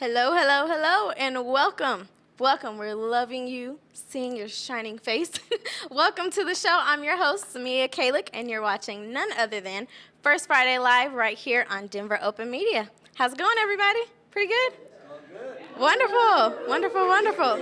Hello, hello, hello, and welcome. Welcome. We're loving you, seeing your shining face. Welcome to the show. I'm your host, Samia Kalick, and you're watching none other than First Friday Live right here on Denver Open Media. How's it going, everybody? Pretty good? Wonderful, wonderful, wonderful.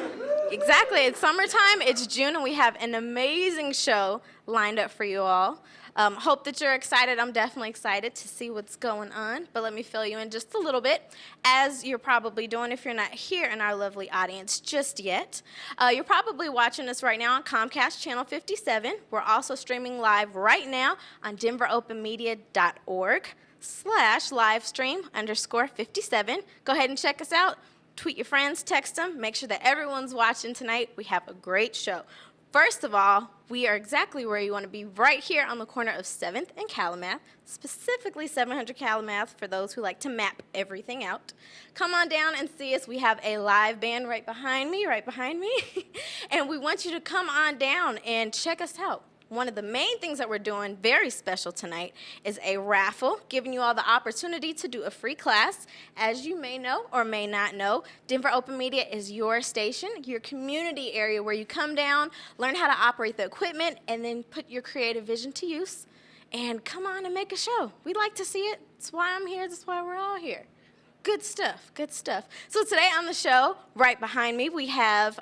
Exactly. It's summertime. It's June, and we have an amazing show lined up for you all. Hope that you're excited. I'm definitely excited to see what's going on, but let me fill you in just a little bit, as you're probably doing if you're not here in our lovely audience just yet. You're probably watching us right now on Comcast Channel 57. We're also streaming live right now on denveropenmedia.org/livestream_57. Go ahead and check us out. Tweet your friends, text them, make sure that everyone's watching tonight. We have a great show. First of all, we are exactly where you want to be, right here on the corner of 7th and Calumet, specifically 700 Calumet for those who like to map everything out. Come on down and see us. We have a live band right behind me, and we want you to come on down and check us out. One of the main things that we're doing very special tonight is a raffle, giving you all the opportunity to do a free class. As you may know or may not know, Denver Open Media is your station, your community area where you come down, learn how to operate the equipment, and then put your creative vision to use. And come on and make a show. We'd like to see it. That's why I'm here. That's why we're all here. Good stuff, good stuff. So today on the show, right behind me, we have,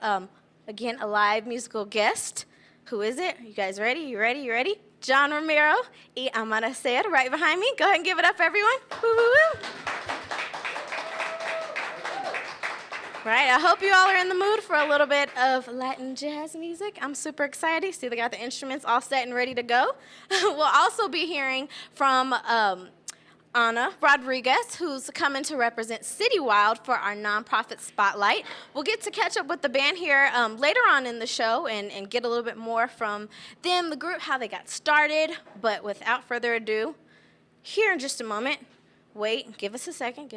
again, a live musical guest. Who is it? You guys ready? You ready? You ready? Jon Romero y Amanecer, right behind me. Go ahead and give it up, everyone. Woo, woo, woo. Right, I hope you all are in the mood for a little bit of Latin jazz music. I'm super excited. See, they got the instruments all set and ready to go. We'll also be hearing from Ana Rodriguez, who's coming to represent City Wild for our nonprofit spotlight. We'll get to catch up with the band here later on in the show and get a little bit more from them, the group, how they got started. But without further ado, here in just a moment, wait, give us a second.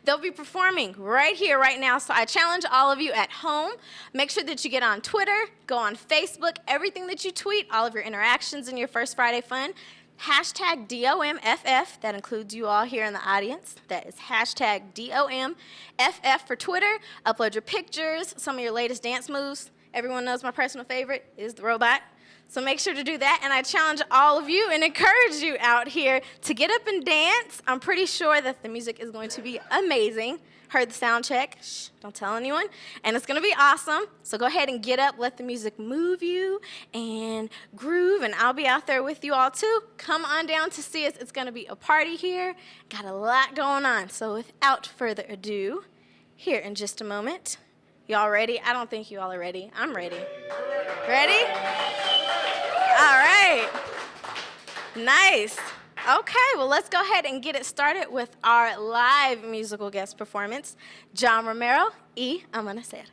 They'll be performing right here, right now. So I challenge all of you at home, make sure that you get on Twitter, go on Facebook, everything that you tweet, all of your interactions in your First Friday Fun, hashtag DOMFF, that includes you all here in the audience. That is hashtag DOMFF for Twitter. Upload your pictures, some of your latest dance moves. Everyone knows my personal favorite is the robot. So make sure to do that, and I challenge all of you and encourage you out here to get up and dance. I'm pretty sure that the music is going to be amazing. Heard the sound check. Shh, don't tell anyone. And it's going to be awesome. So go ahead and get up, let the music move you and groove, and I'll be out there with you all too. Come on down to see us. It's going to be a party here. Got a lot going on. So without further ado, here in just a moment. Y'all ready? I don't think you all are ready. I'm ready. Ready? All right. Nice. Okay, well, let's go ahead and get it started with our live musical guest performance, Jon Romero y Amanecer.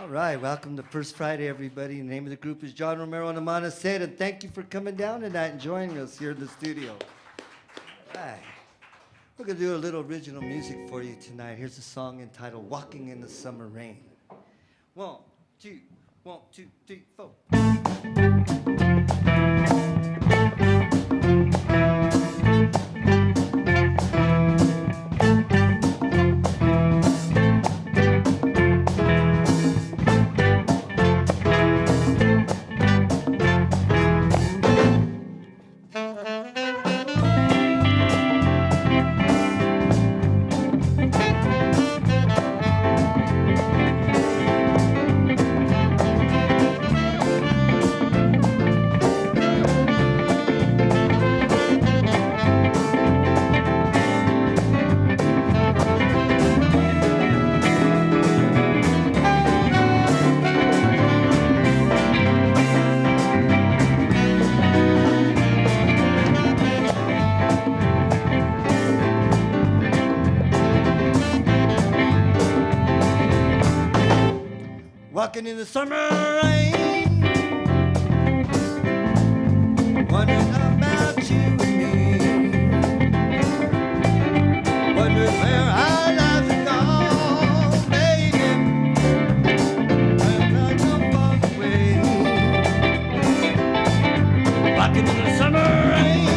All right, welcome to First Friday, everybody. The name of the group is Jon Romero and Amanecer, and thank you for coming down tonight and joining us here in the studio. All right. We're going to do a little original music for you tonight. Here's a song entitled Walking in the Summer Rain. 1, 2, 1, 2, 3, 4. Walking in the summer rain, wondering about you and me, wondering where our lives are gone, baby, and I come far away. Walking in the summer rain,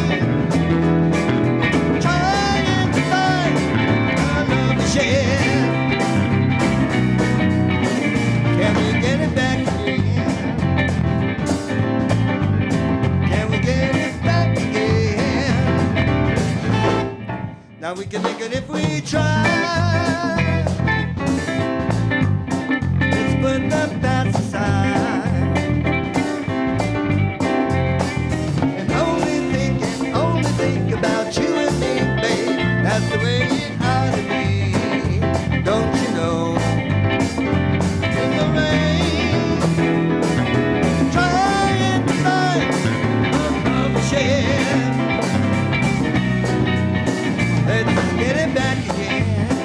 trying to find our love to share. Can we get it back again? Can we get it back again? Now we can make it if we try. Let's put the past aside and only think about you and me, babe. That's the way it ought to be, don't you know? Let's get it back again.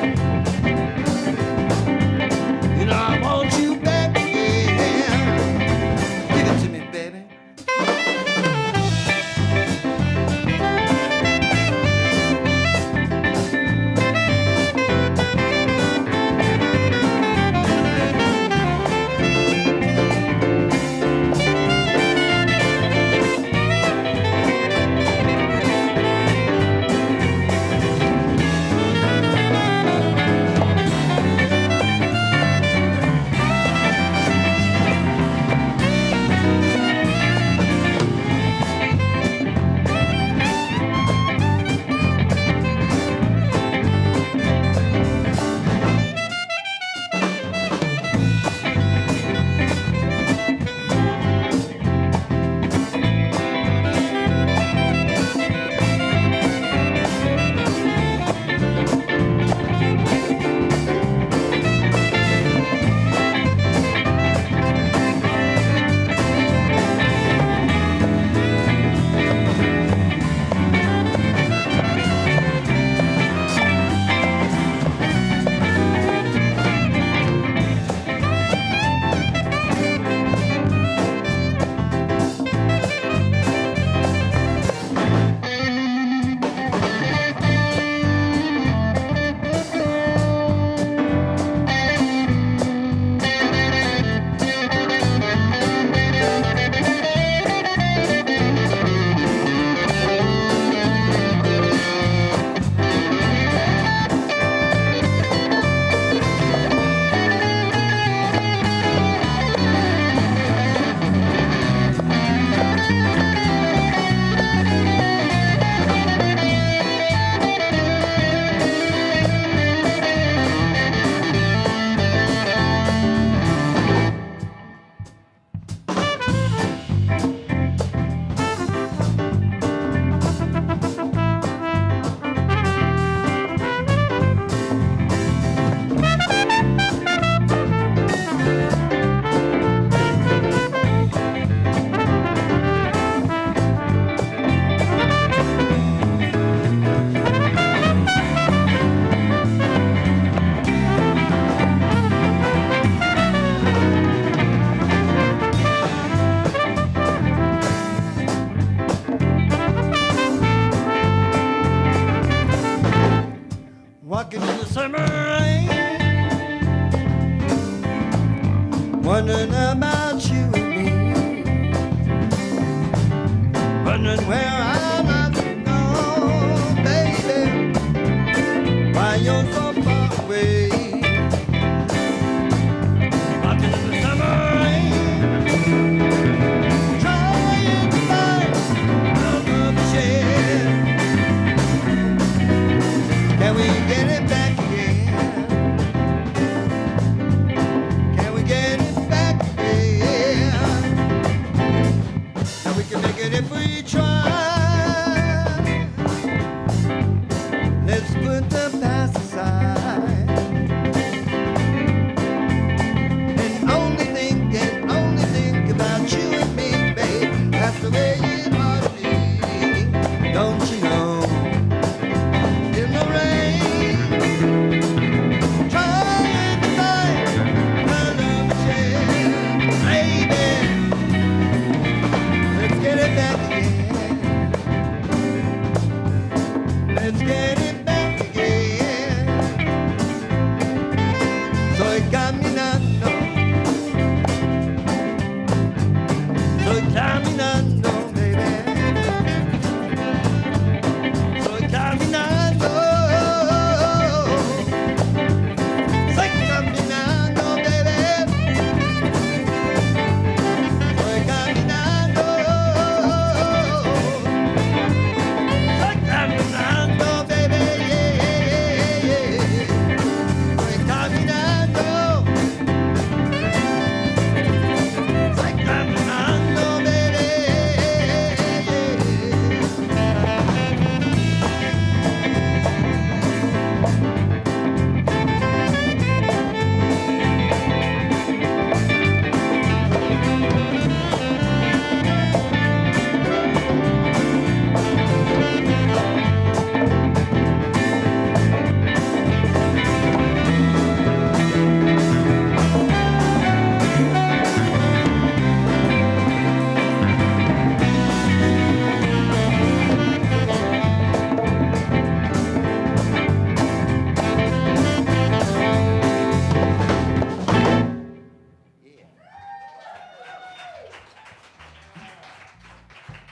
wondering about you and me, wondering where I'm at now, baby, why you're so far away. Watching the summer rain, trying to find a love to share. Can we get it back again? Can we get it back again? Now we can make it if we try. Let's put the past aside and only think about you and me, babe. That's the way it ought to be, don't you know? In the rain, trying to find a love to share, baby. Let's get it back again. Let's get it back again. Soy caminando, baby. Soy caminando, soy caminando, baby. Soy caminando, soy caminando, baby. Soy caminando, soy caminando, baby.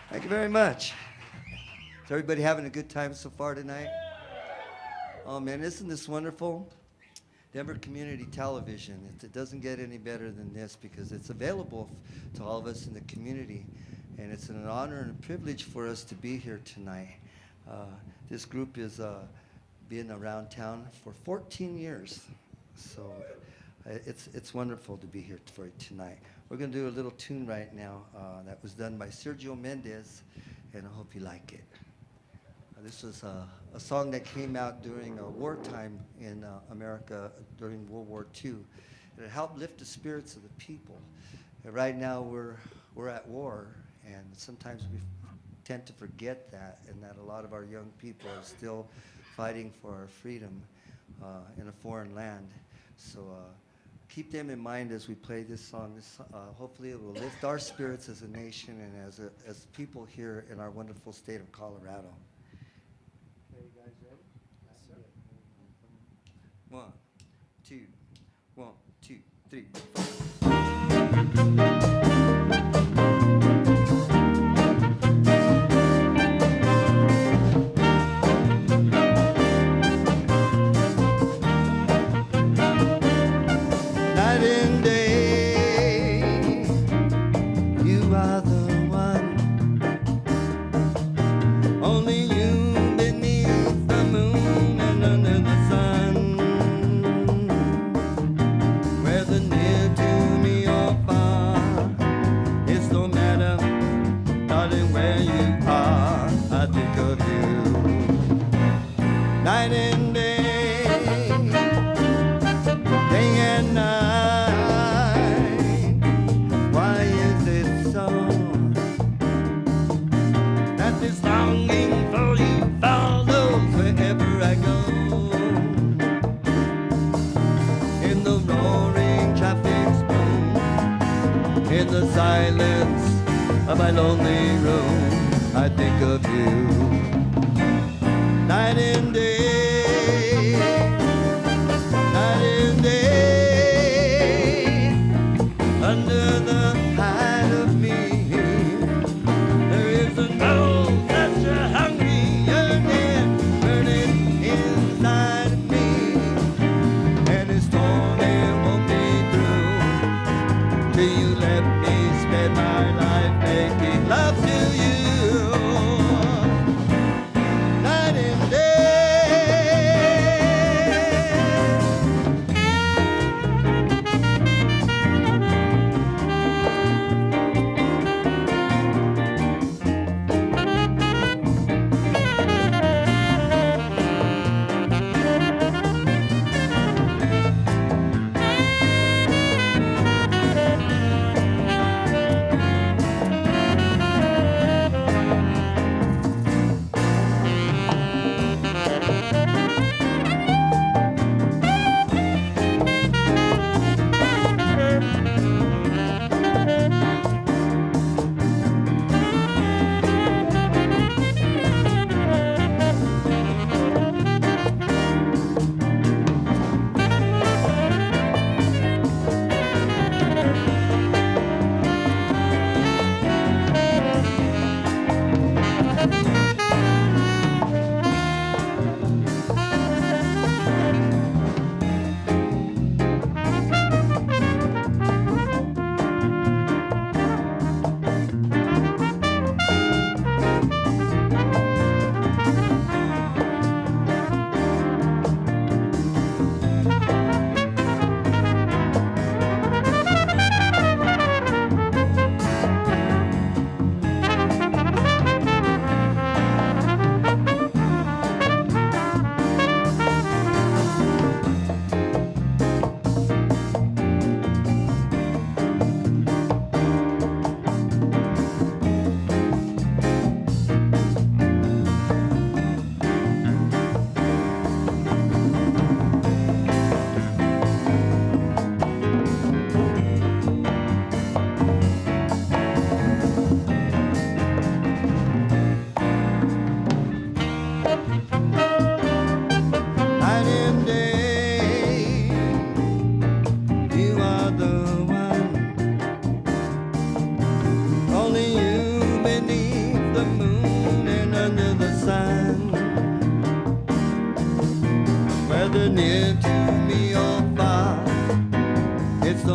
Thank you very much. Is everybody having a good time so far tonight? Oh man, isn't this wonderful? Denver Community Television. It doesn't get any better than this because it's available to all of us in the community. And it's an honor and a privilege for us to be here tonight. This group has been around town for 14 years. So it's wonderful to be here for you tonight. We're going to do a little tune right now that was done by Sergio Mendez, and I hope you like it. This was a song that came out during wartime in America during World War II. And it helped lift the spirits of the people. And right now we're at war, and sometimes we tend to forget that, and that a lot of our young people are still fighting for our freedom in a foreign land. So keep them in mind as we play this song. Hopefully it will lift our spirits as a nation and as people here in our wonderful state of Colorado. Okay, you guys ready? Yes, sir. 1, 2, 1, 2, 3, 4. Night and day, day and night. Why is it so that this longing for you follows wherever I go? In the roaring traffic's boom, in the silence of my lonely room, I think of you. Night and day, night and day.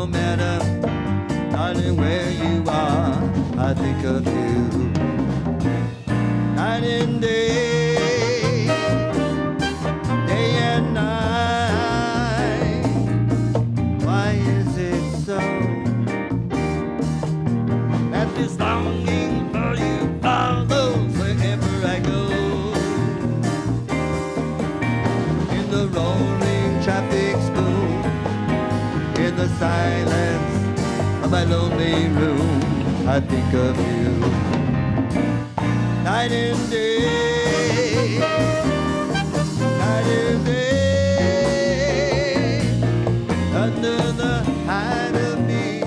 no matter, darling, where you are, I think of you. Night and day, day and night. Why is it so that this longing for you follows wherever I go? In the rolling traffic school, in the silence of my lonely room, I think of you. Night and day, night and day, under the hide of me.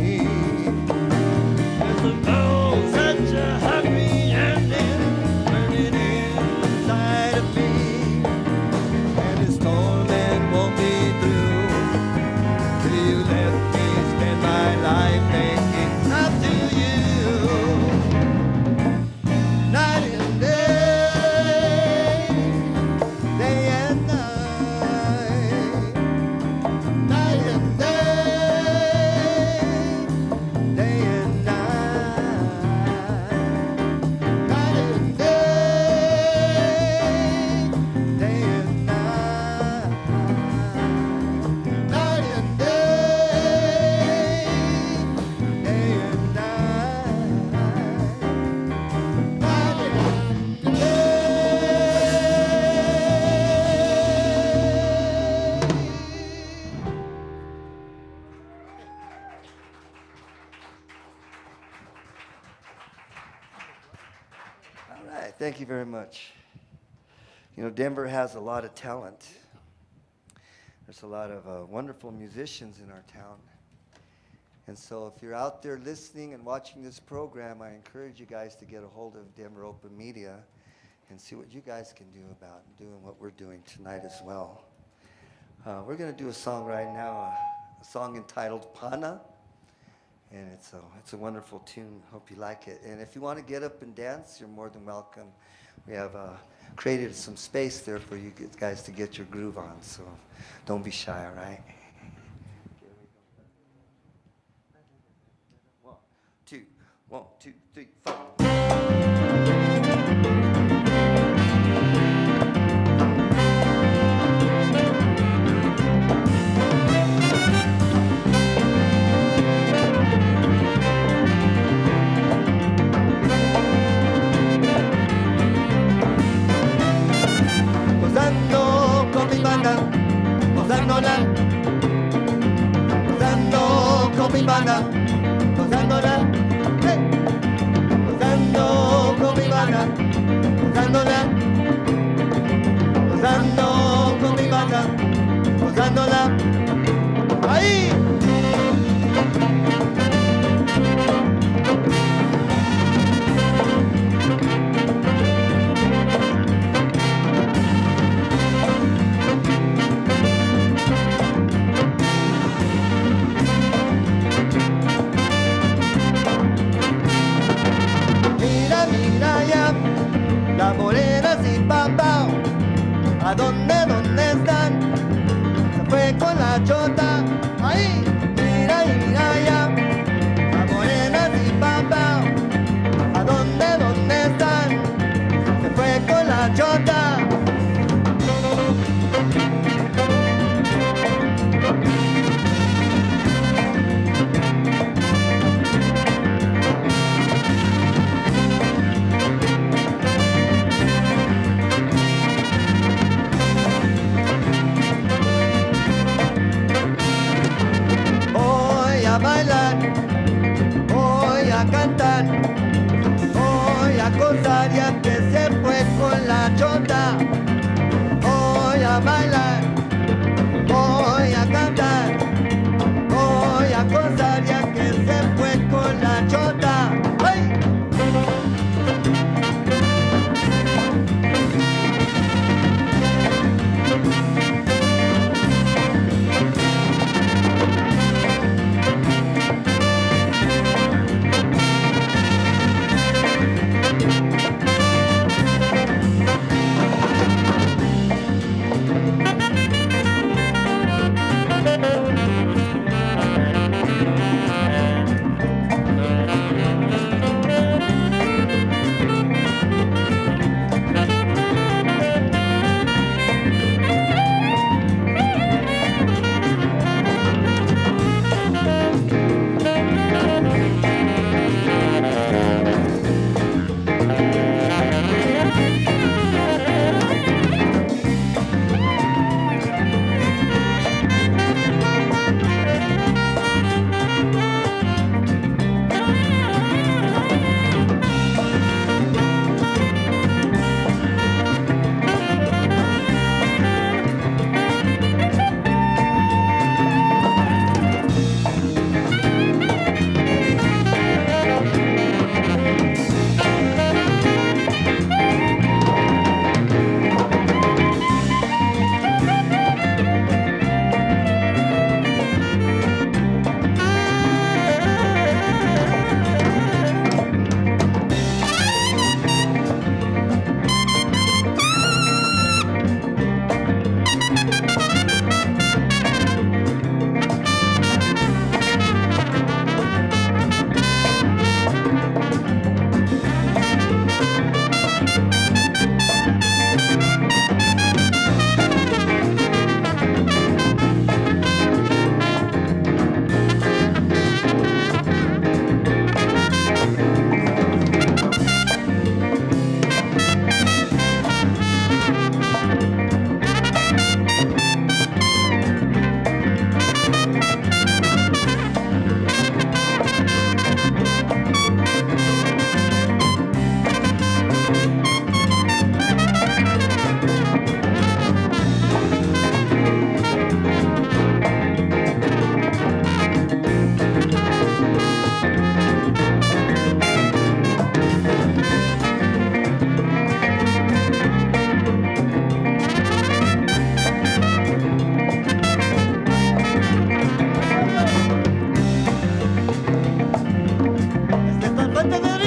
There's a cold, such a hungry yearning burning inside of me, and this torment won't be through till you let me spend my life making love to you. Night and day, day and night, night and day, day and night, night and day, day and night, night and day, day and All right, thank you very much. You know, Denver has a lot of talent. There's a lot of wonderful musicians in our town. And so if you're out there listening and watching this program, I encourage you guys to get a hold of Denver Open Media and see what you guys can do about doing what we're doing tonight as well. We're going to do a song right now, a song entitled Pana. And it's a wonderful tune. Hope you like it. And if you want to get up and dance, you're more than welcome. We have created some space there for you guys to get your groove on. So don't be shy, all right? One, two, three, four. Gozando con mi banda, gozándola, gozando con mi banda, gozándola, gozando con mi banda, gozándola, gozando con mi banda, gozándola, ahí. Las morenas y papá, ¿a dónde están? Se fue con la chota, ahí, mira ya. Las morenas y papá, ¿a dónde están? Se fue con la chota. Bailar, voy a cantar, voy a gozar ya que se fue con la chota. Voy a bailar, voy a cantar, voy a gozar ya que se fue con la chota. ¡Hey!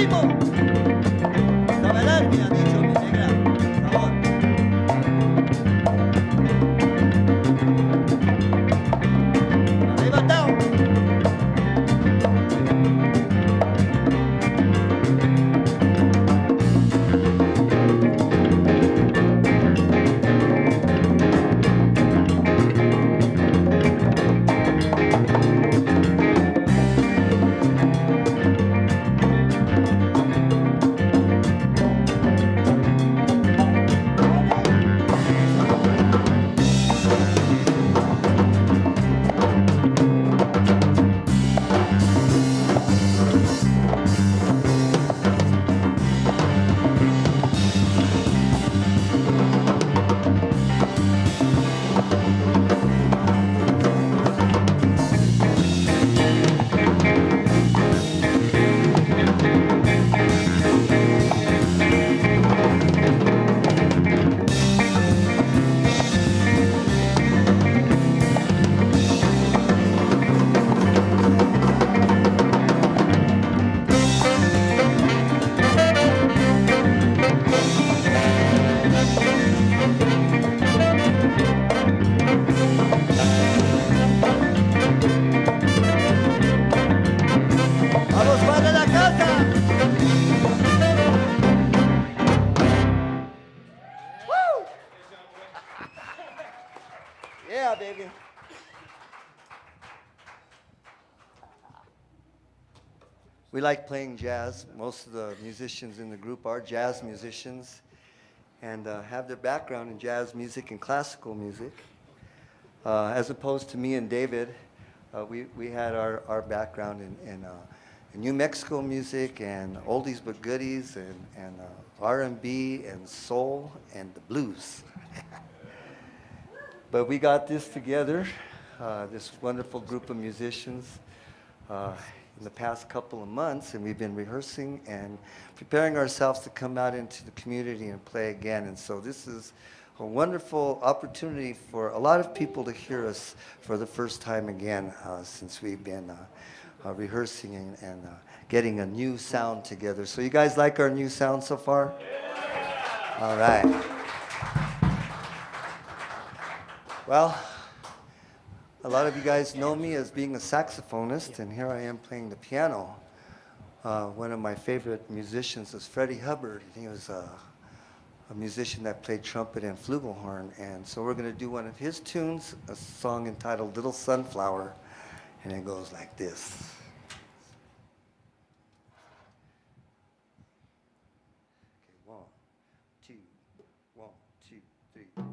ritmo. A bailar, me ha dicho mi negra. Por favor. Arriba, down. Vamos para la casa. Woo! Yeah, baby. We like playing jazz. Most of the musicians in the group are jazz musicians and have their background in jazz music and classical music. As opposed to me and David, we had our background in New Mexico music and oldies but goodies and R&B and soul and the blues. But we got this together, this wonderful group of musicians, in the past couple of months, and we've been rehearsing and preparing ourselves to come out into the community and play again. And so this is a wonderful opportunity for a lot of people to hear us for the first time again, since we've been rehearsing and getting a new sound together. So you guys like our new sound so far? Yeah. All right. Well, a lot of you guys know me as being a saxophonist, and here I am playing the piano. One of my favorite musicians is Freddie Hubbard. He was a musician that played trumpet and flugelhorn, and so we're going to do one of his tunes, a song entitled Little Sunflower, and it goes like this. Okay, 1, 2, 1, 2, 3, 4.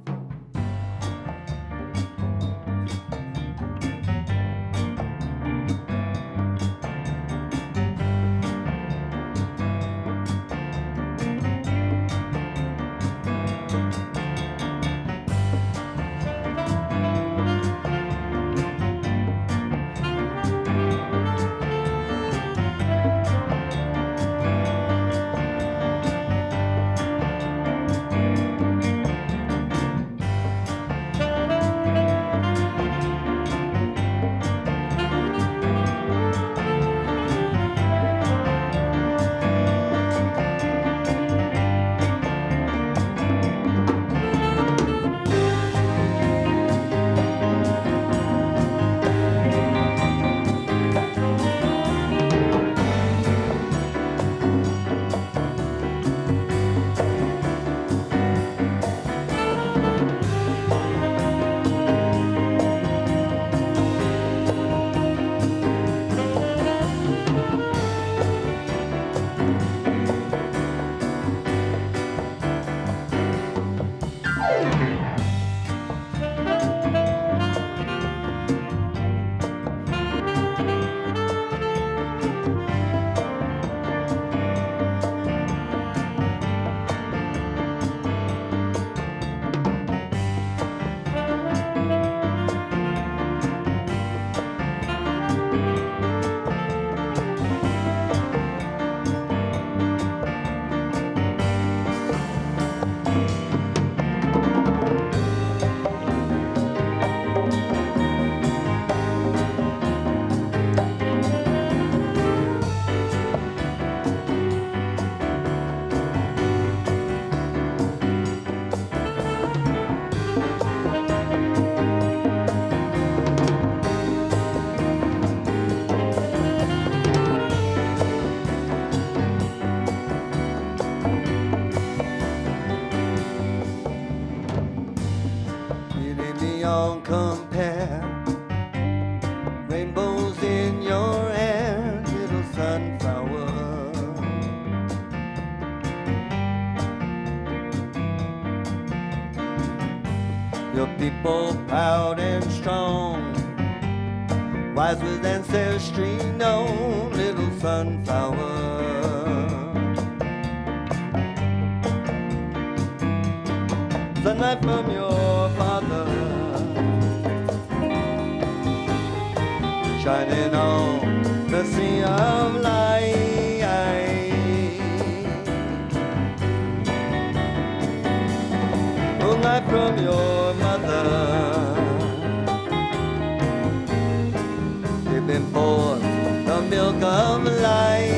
people proud and strong, wise with ancestry known, little sunflower. Sunlight from your father, shining on the sea of light. Moonlight from your mother, giving forth the milk of life.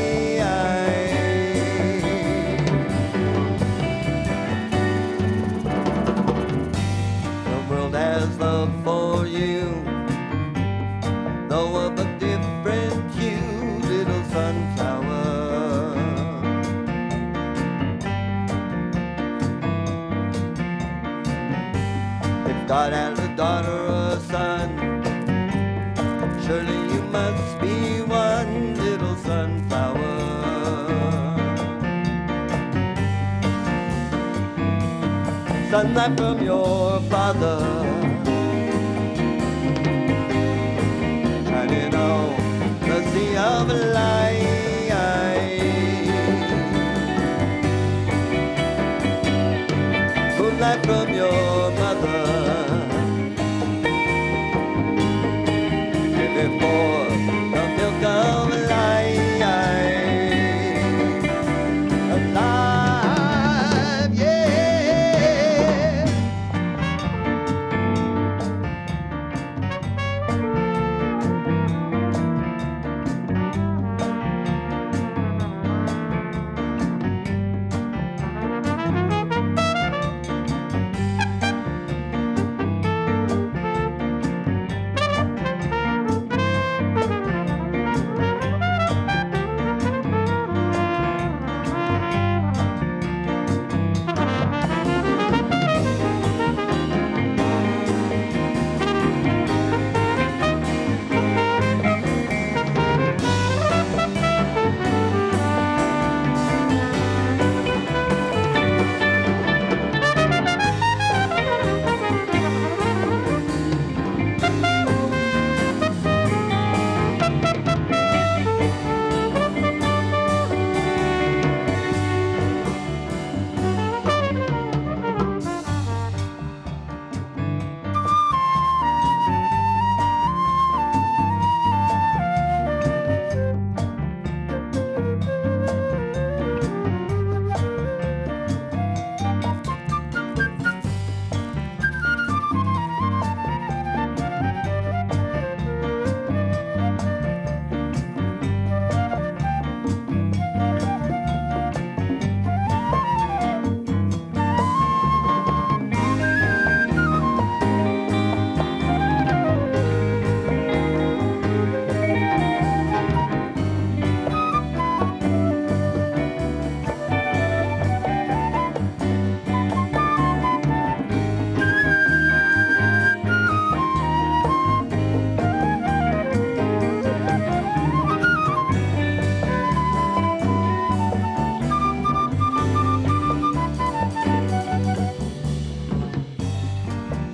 The world has love for you, though of a different hue, little sunflower. If God has a daughter or a son, surely you must be one, little sunflower. Sunlight from your father, shining on the sea of light. Moonlight from your mother, giving forth the milk of life. Alive, yeah.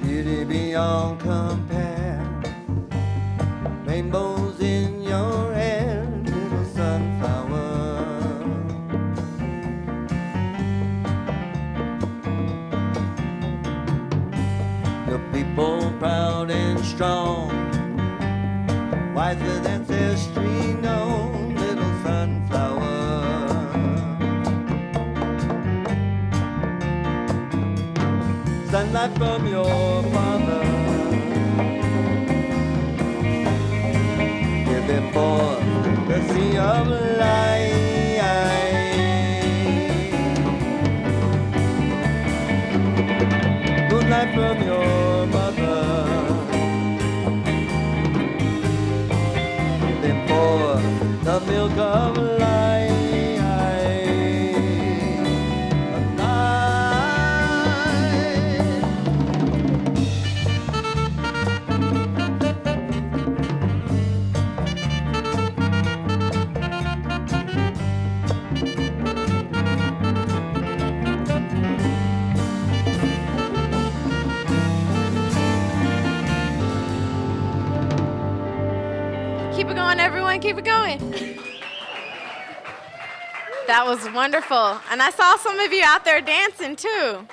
Beauty beyond compare, rainbows in your hair, little sunflower. Your people proud and strong, wise with ancestry known, little sunflower. Sunlight from your father, giving forth the sea of light. Moonlight from your mother, giving forth the milk of life. ahead. That was wonderful. And I saw some of you out there dancing too.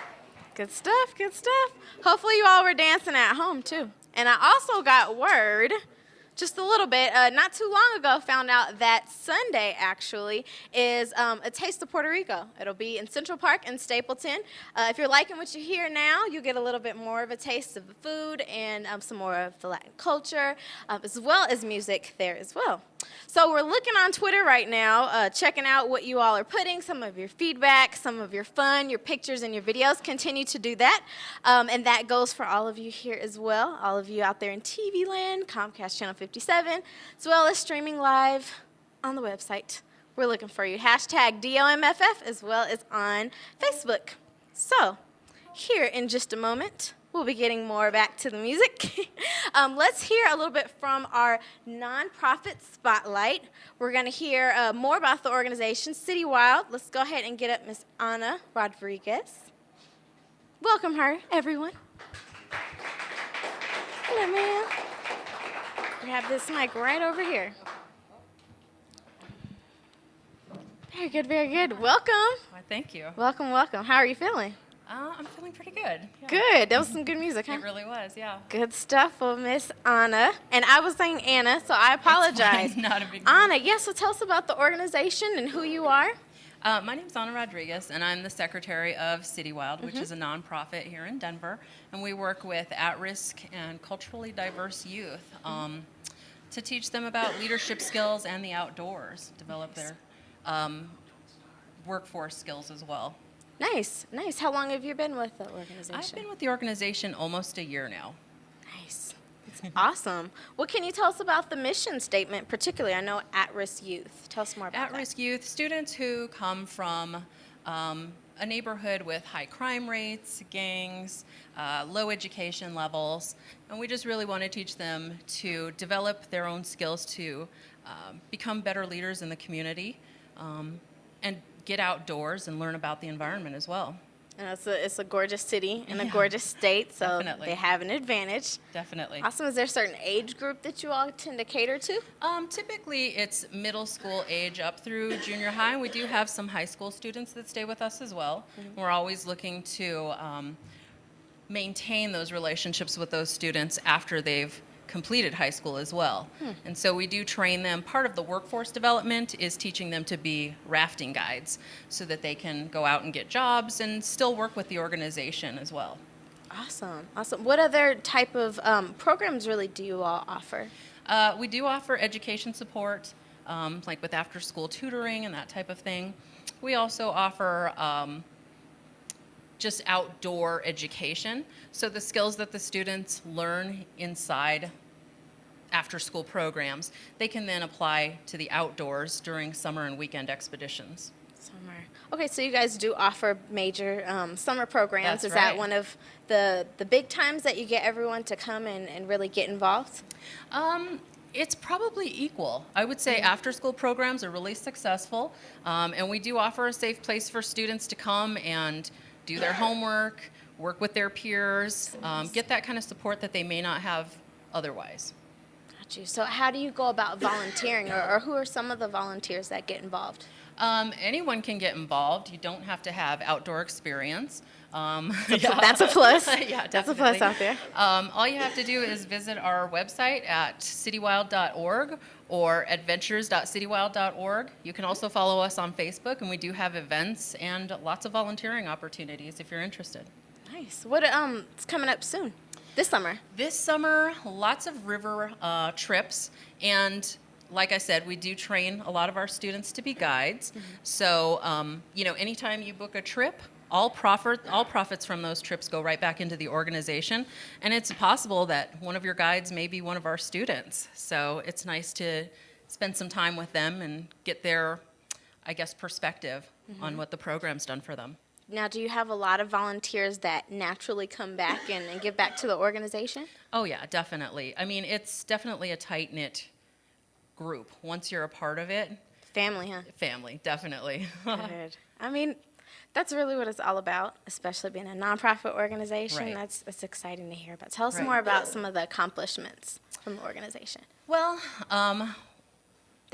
Good stuff, good stuff. Hopefully you all were dancing at home too. And I also got word, just a little bit, not too long ago, found out that Sunday actually is a Taste of Puerto Rico. It'll be in Central Park in Stapleton. If you're liking what you hear now, you get a little bit more of a taste of the food and some more of the Latin culture, as well as music there as well. So we're looking on Twitter right now, checking out what you all are putting, some of your feedback, some of your fun, your pictures and your videos. Continue to do that. And that goes for all of you here as well, all of you out there in TV land, Comcast Channel 57, as well as streaming live on the website. We're looking for you. Hashtag DOMFF as well as on Facebook. So here in just a moment, we'll be getting more back to the music. Let's hear a little bit from our nonprofit spotlight. We're going to hear more about the organization, City Wild. Let's go ahead and get up Miss Ana Rodriguez. Welcome her, everyone. Hello, ma'am. Grab this mic right over here. Very good, very good. Welcome. Why, thank you. Welcome, welcome. How are you feeling? I'm feeling pretty good. Yeah. Good. That was some good music, huh? It really was, yeah. Good stuff. Well, Miss Anna, and I was saying Anna, so I apologize. It's fine. Not a big deal. Anna, yes, so tell us about the organization and who you are. My name is Ana Rodriguez, and I'm the secretary of City Wild, which is a nonprofit here in Denver. And we work with at-risk and culturally diverse youth to teach them about leadership skills and the outdoors, develop their workforce skills as well. Nice, nice. How long have you been with the organization? I've been with the organization almost a year now. Nice. That's awesome. What can you tell us about the mission statement, particularly? I know at-risk youth. Tell us more about that. At-risk youth, students who come from a neighborhood with high crime rates, gangs, low education levels, and we just really want to teach them to develop their own skills to become better leaders in the community and get outdoors and learn about the environment as well. And it's a gorgeous city and a gorgeous state, so Definitely. they have an advantage. Definitely. Awesome. Is there a certain age group that you all tend to cater to? Typically, it's middle school age up through junior high. We do have some high school students that stay with us as well. We're always looking to maintain those relationships with those students after they've completed high school as well. And so we do train them. Part of the workforce development is teaching them to be rafting guides so that they can go out and get jobs and still work with the organization as well. Awesome, awesome. What other type of programs really do you all offer? We do offer education support, like with after-school tutoring and that type of thing. We also offer just outdoor education, so the skills that the students learn inside after-school programs, they can then apply to the outdoors during summer and weekend expeditions. Summer. Okay, so you guys do offer major summer programs. That's Is right. that one of the big times that you get everyone to come and really get involved? It's probably equal. I would say after-school programs are really successful, and we do offer a safe place for students to come and do their homework, work with their peers, get that kind of support that they may not have otherwise. Got you. So how do you go about volunteering, or who are some of the volunteers that get involved? Anyone can get involved. You don't have to have outdoor experience. That's a plus. Yeah, That's a plus definitely. out there. All you have to do is visit our website at citywild.org or adventures.citywild.org. You can also follow us on Facebook, and we do have events and lots of volunteering opportunities if you're interested. Nice. What it's coming up soon? This summer. This summer, lots of river trips, and like I said, we do train a lot of our students to be guides. So, anytime you book a trip, all profits from those trips go right back into the organization, and it's possible that one of your guides may be one of our students. So it's nice to spend some time with them and get their, perspective on what the program's done for them. Now, do you have a lot of volunteers that naturally come back and give back to the organization? Oh yeah, definitely. I mean, it's definitely a tight-knit group. Once you're a part of it, Family, huh? family, definitely. Good. I mean, that's really what it's all about, especially being a nonprofit organization. Right. That's exciting to hear about. Tell us Right. more about some of the accomplishments from the organization. Well,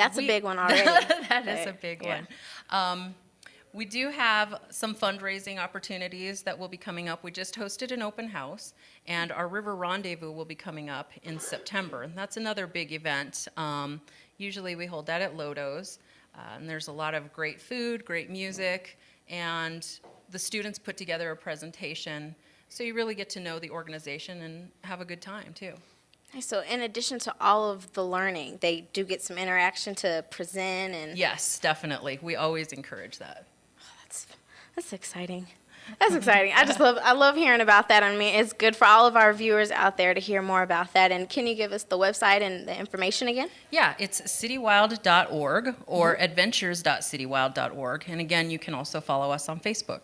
That's a big one already. That is a big one. We do have some fundraising opportunities that will be coming up. We just hosted an open house, and our River Rendezvous will be coming up in September. And that's another big event. Usually we hold that at Lodo's, and there's a lot of great food, great music, and the students put together a presentation, so you really get to know the organization and have a good time too. So in addition to all of the learning, they do get some interaction to present and... Yes, definitely. We always encourage that. That's exciting. That's exciting. I love hearing about that. I mean, it's good for all of our viewers out there to hear more about that. And can you give us the website and the information again? Yeah, it's citywild.org or adventures.citywild.org. And again, you can also follow us on Facebook.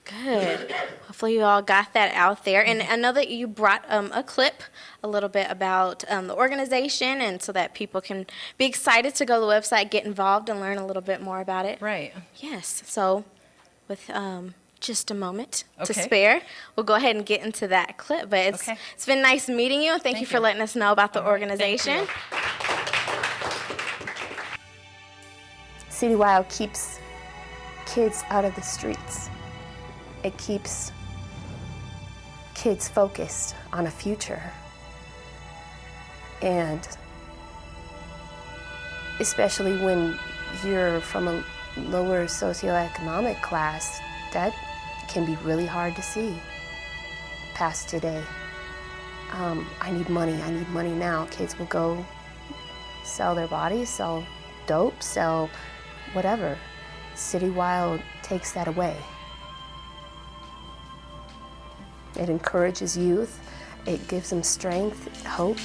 Good. Hopefully you all got that out there. And I know that you brought a clip a little bit about the organization, and so that people can be excited to go to the website, get involved, and learn a little bit more about it. Right. Yes. So with just a moment to Okay. spare, we'll go ahead and get into that clip. But it's been nice meeting you, and thank you for letting us know about the organization. City Wild keeps kids out of the streets. It keeps kids focused on a future. And especially when you're from a lower socioeconomic class, that can be really hard to see past today. I need money now. Kids will go sell their bodies, sell dope, sell whatever. City Wild takes that away. It encourages youth, it gives them strength, hope.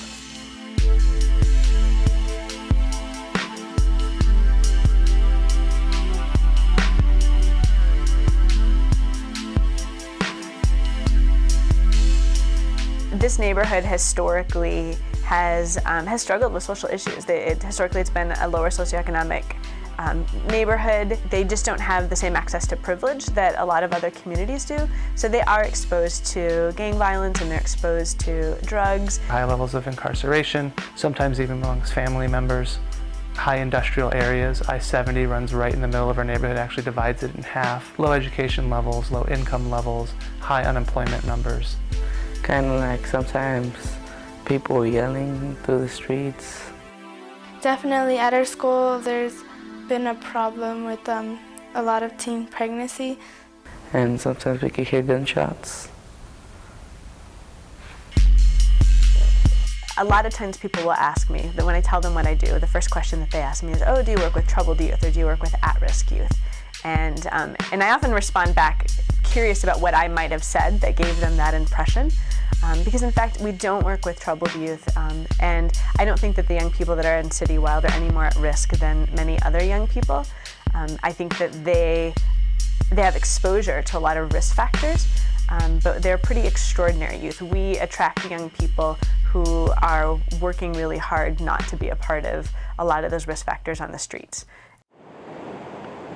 This neighborhood historically has struggled with social issues. Historically, it's been a lower socioeconomic neighborhood. They just don't have the same access to privilege that a lot of other communities do. So they are exposed to gang violence and they're exposed to drugs. High levels of incarceration, sometimes even amongst family members. High industrial areas. I-70 runs right in the middle of our neighborhood, actually divides it in half. Low education levels, low income levels, high unemployment numbers. Kind of like sometimes people yelling through the streets. Definitely at our school there's been a problem with a lot of teen pregnancy. And sometimes we can hear gunshots. A lot of times people will ask me that when I tell them what I do, the first question that they ask me is, oh, do you work with troubled youth or do you work with at-risk youth? And I often respond back curious about what I might have said that gave them that impression. Because in fact, we don't work with troubled youth, and I don't think that the young people that are in City Wild are any more at risk than many other young people. I think that they have exposure to a lot of risk factors, but they're pretty extraordinary youth. We attract young people who are working really hard not to be a part of a lot of those risk factors on the streets.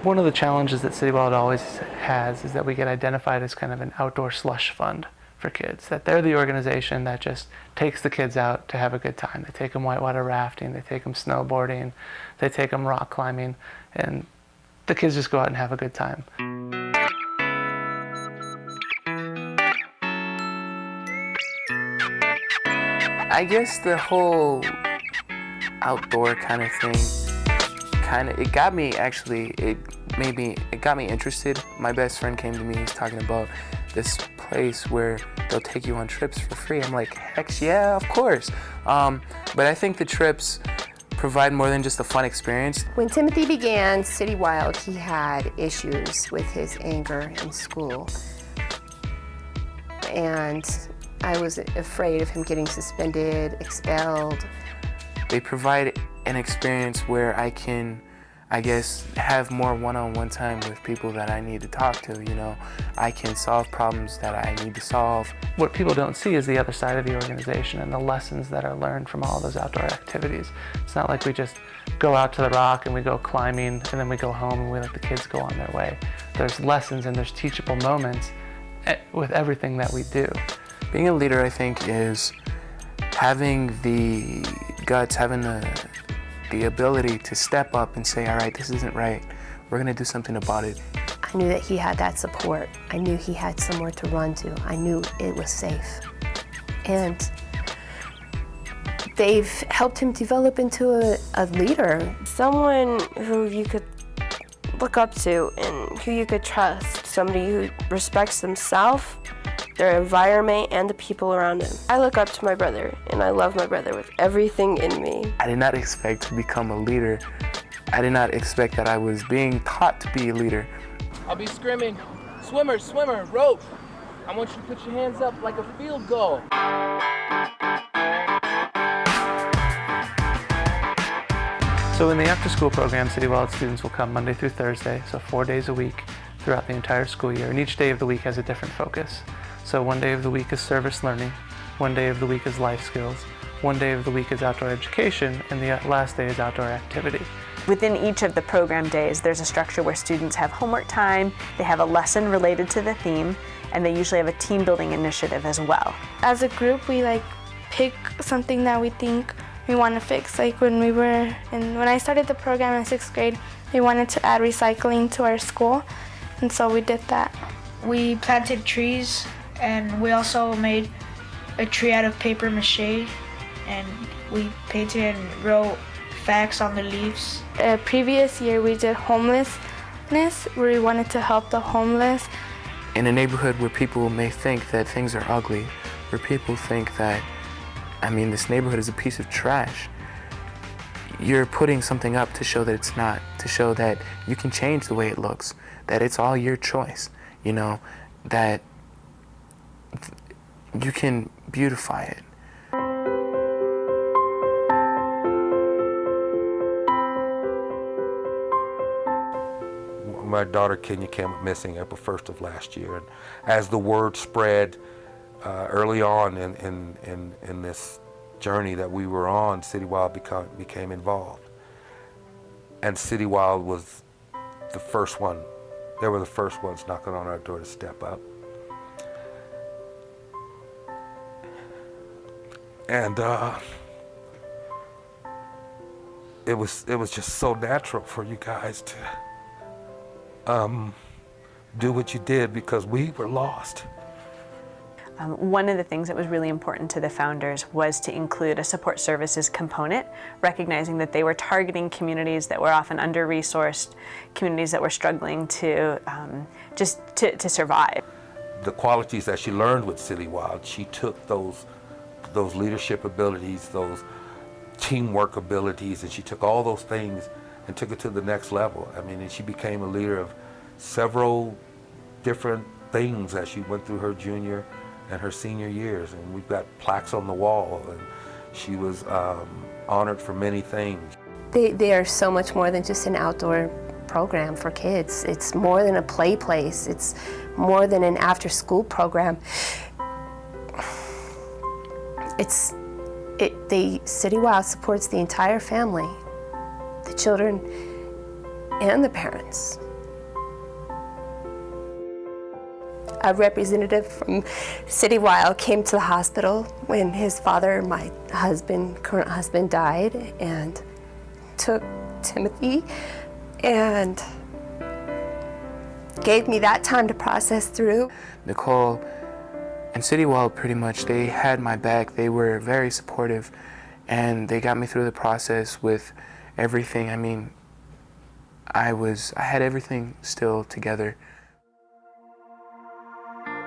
One of the challenges that City Wild always has is that we get identified as kind of an outdoor slush fund for kids, that they're the organization that just takes the kids out to have a good time. They take them whitewater rafting, they take them snowboarding, they take them rock climbing, and the kids just go out and have a good time. I guess the whole outdoor kind of thing, it got me interested. My best friend came to me, he's talking about this place where they'll take you on trips for free. I'm like, heck yeah, of course. But I think the trips provide more than just a fun experience. When Timothy began City Wild, he had issues with his anger in school. And I was afraid of him getting suspended, expelled. They provide an experience where I can, I guess, have more one-on-one time with people that I need to talk to, you know. I can solve problems that I need to solve. What people don't see is the other side of the organization and the lessons that are learned from all those outdoor activities. It's not like we just go out to the rock and we go climbing and then we go home and we let the kids go on their way. There's lessons and there's teachable moments with everything that we do. Being a leader, I think, is having the guts, having the the ability to step up and say, all right, this isn't right. We're gonna do something about it. I knew that he had that support. I knew he had somewhere to run to. I knew it was safe. And they've helped him develop into a leader. Someone who you could look up to and who you could trust. Somebody who respects themselves, their environment, and the people around him. I look up to my brother, and I love my brother with everything in me. I did not expect to become a leader. I did not expect that I was being taught to be a leader. I'll be screaming, swimmer, swimmer, rope. I want you to put your hands up like a field goal. So in the after-school program, City Wild students will come Monday through Thursday, so 4 days a week throughout the entire school year, and each day of the week has a different focus. So one day of the week is service learning, one day of the week is life skills, one day of the week is outdoor education, and the last day is outdoor activity. Within each of the program days, there's a structure where students have homework time, they have a lesson related to the theme, and they usually have a team building initiative as well. As a group, we pick something that we think we want to fix. When I started the program in 6th grade, we wanted to add recycling to our school, and so we did that. We planted trees, and we also made a tree out of paper mache, and we painted and wrote facts on the leaves. Previous year, we did homelessness, where we wanted to help the homeless. In a neighborhood where people may think that things are ugly, where people think that, this neighborhood is a piece of trash, you're putting something up to show that it's not, to show that you can change the way it looks, that it's all your choice, that you can beautify it. My daughter Kenya came up missing April 1st of last year, and as the word spread early on in this journey that we were on, City Wild became involved. And City Wild was the first one. They were the first ones knocking on our door to step up. And it was just so natural for you guys to do what you did, because we were lost. One of the things that was really important to the founders was to include a support services component, recognizing that they were targeting communities that were often under-resourced, communities that were struggling to to survive. The qualities that she learned with City Wild, she took those leadership abilities, those teamwork abilities, and she took all those things and took it to the next level. And she became a leader of several different things as she went through her junior and her senior years. And we've got plaques on the wall, and she was honored for many things. They are so much more than just an outdoor program for kids. It's more than a play place. It's more than an after-school program. City Wild supports the entire family, the children and the parents. A representative from City Wild came to the hospital when his father, my current husband, died, and took Timothy and gave me that time to process through. Nicole and City Wild, pretty much, they had my back. They were very supportive, and they got me through the process with everything. I had everything still together.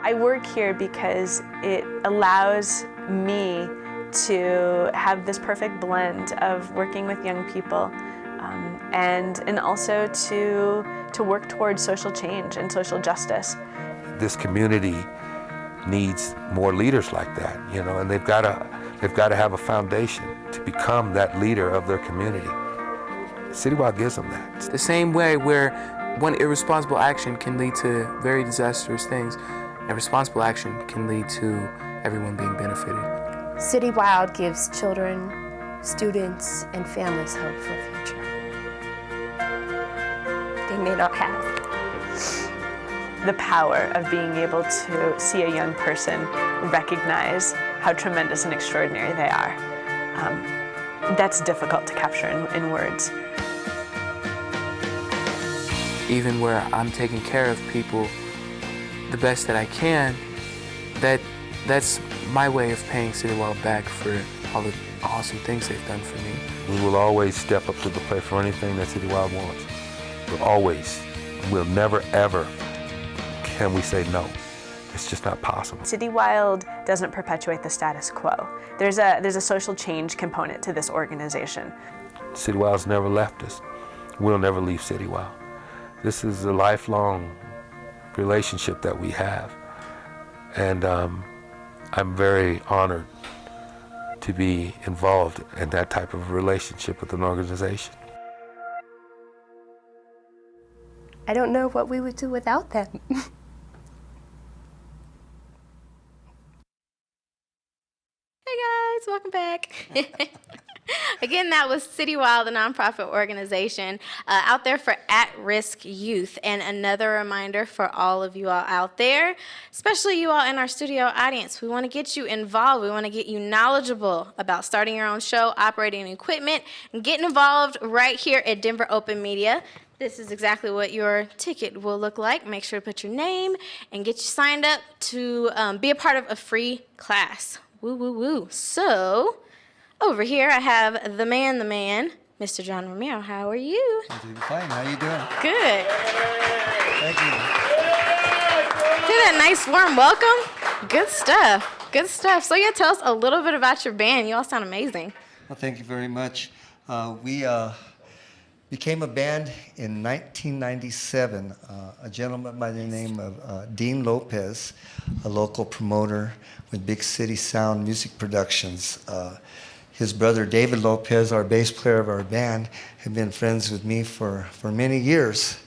I work here because it allows me to have this perfect blend of working with young people and also to work towards social change and social justice. This community needs more leaders like that, and they've got to have a foundation to become that leader of their community. City Wild gives them that. It's the same way where one irresponsible action can lead to very disastrous things, and responsible action can lead to everyone being benefited. City Wild gives children, students, and families hope for a future they may not have. The power of being able to see a young person recognize how tremendous and extraordinary they are. that's difficult to capture in words. Even where I'm taking care of people the best that I can, that's my way of paying City Wild back for all the awesome things they've done for me. We will always step up to the plate for anything that City Wild wants. We'll always. We'll never, ever can we say no. It's just not possible. City Wild doesn't perpetuate the status quo. There's a social change component to this organization. City Wild's never left us. We'll never leave City Wild. This is a lifelong relationship that we have. And I'm very honored to be involved in that type of relationship with an organization. I don't know what we would do without them. Hey guys, welcome back. Again, that was City Wild, the nonprofit organization out there for at-risk youth. And another reminder for all of you all out there, especially you all in our studio audience, we want to get you involved. We want to get you knowledgeable about starting your own show, operating equipment, and getting involved right here at Denver Open Media. This is exactly what your ticket will look like. Make sure to put your name and get you signed up to be a part of a free class. Woo, woo, woo. So, over here I have the man, Mr. Jon Romero. How are you? I'm doing fine. How you doing? Good. Thank you. Hear that nice warm welcome? Good stuff. Good stuff. So yeah, tell us a little bit about your band. You all sound amazing. Well, thank you very much. We became a band in 1997. A gentleman by the name of Dean Lopez, a local promoter with Big City Sound Music Productions. His brother David Lopez, our bass player of our band, had been friends with me for many years.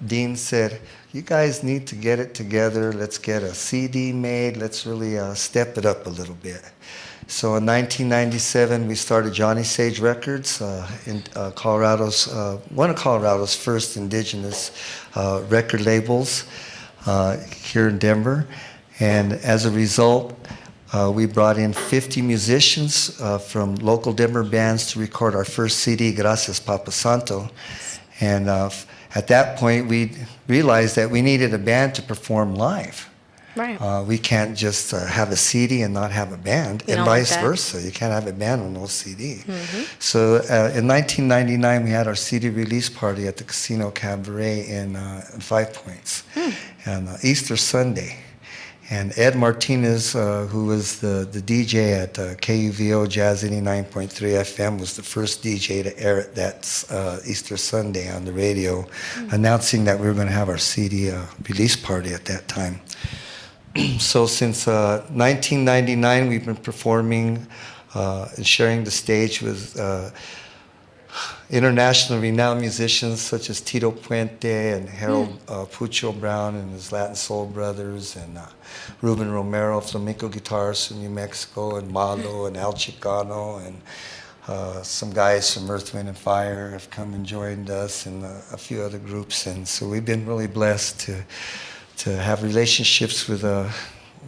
Dean said, you guys need to get it together. Let's get a CD made. Let's really step it up a little bit. So in 1997, we started Johnny Sage Records, in Colorado's, one of Colorado's first indigenous record labels here in Denver. And as a result, we brought in 50 musicians from local Denver bands to record our first CD, Gracias Papa Santo. And at that point, we realized that we needed a band to perform live. Right. We can't just have a CD and not have a band, and vice versa. You can't have a band with no CD. Mm-hmm. So in 1999, we had our CD release party at the Casino Cabaret in Five Points, on Easter Sunday. And Ed Martinez, who was the DJ at KUVO Jazz 89.3 FM, was the first DJ to air it that Easter Sunday on the radio, announcing that we were going to have our CD release party at that time. So since 1999, we've been performing and sharing the stage with international renowned musicians such as Tito Puente and Harold Pucho Brown and his Latin Soul Brothers, and Ruben Romero, flamenco guitarist from New Mexico, and Malo and Al Chicano, and some guys from Earth, Wind and Fire have come and joined us, and a few other groups. And so we've been really blessed to have relationships with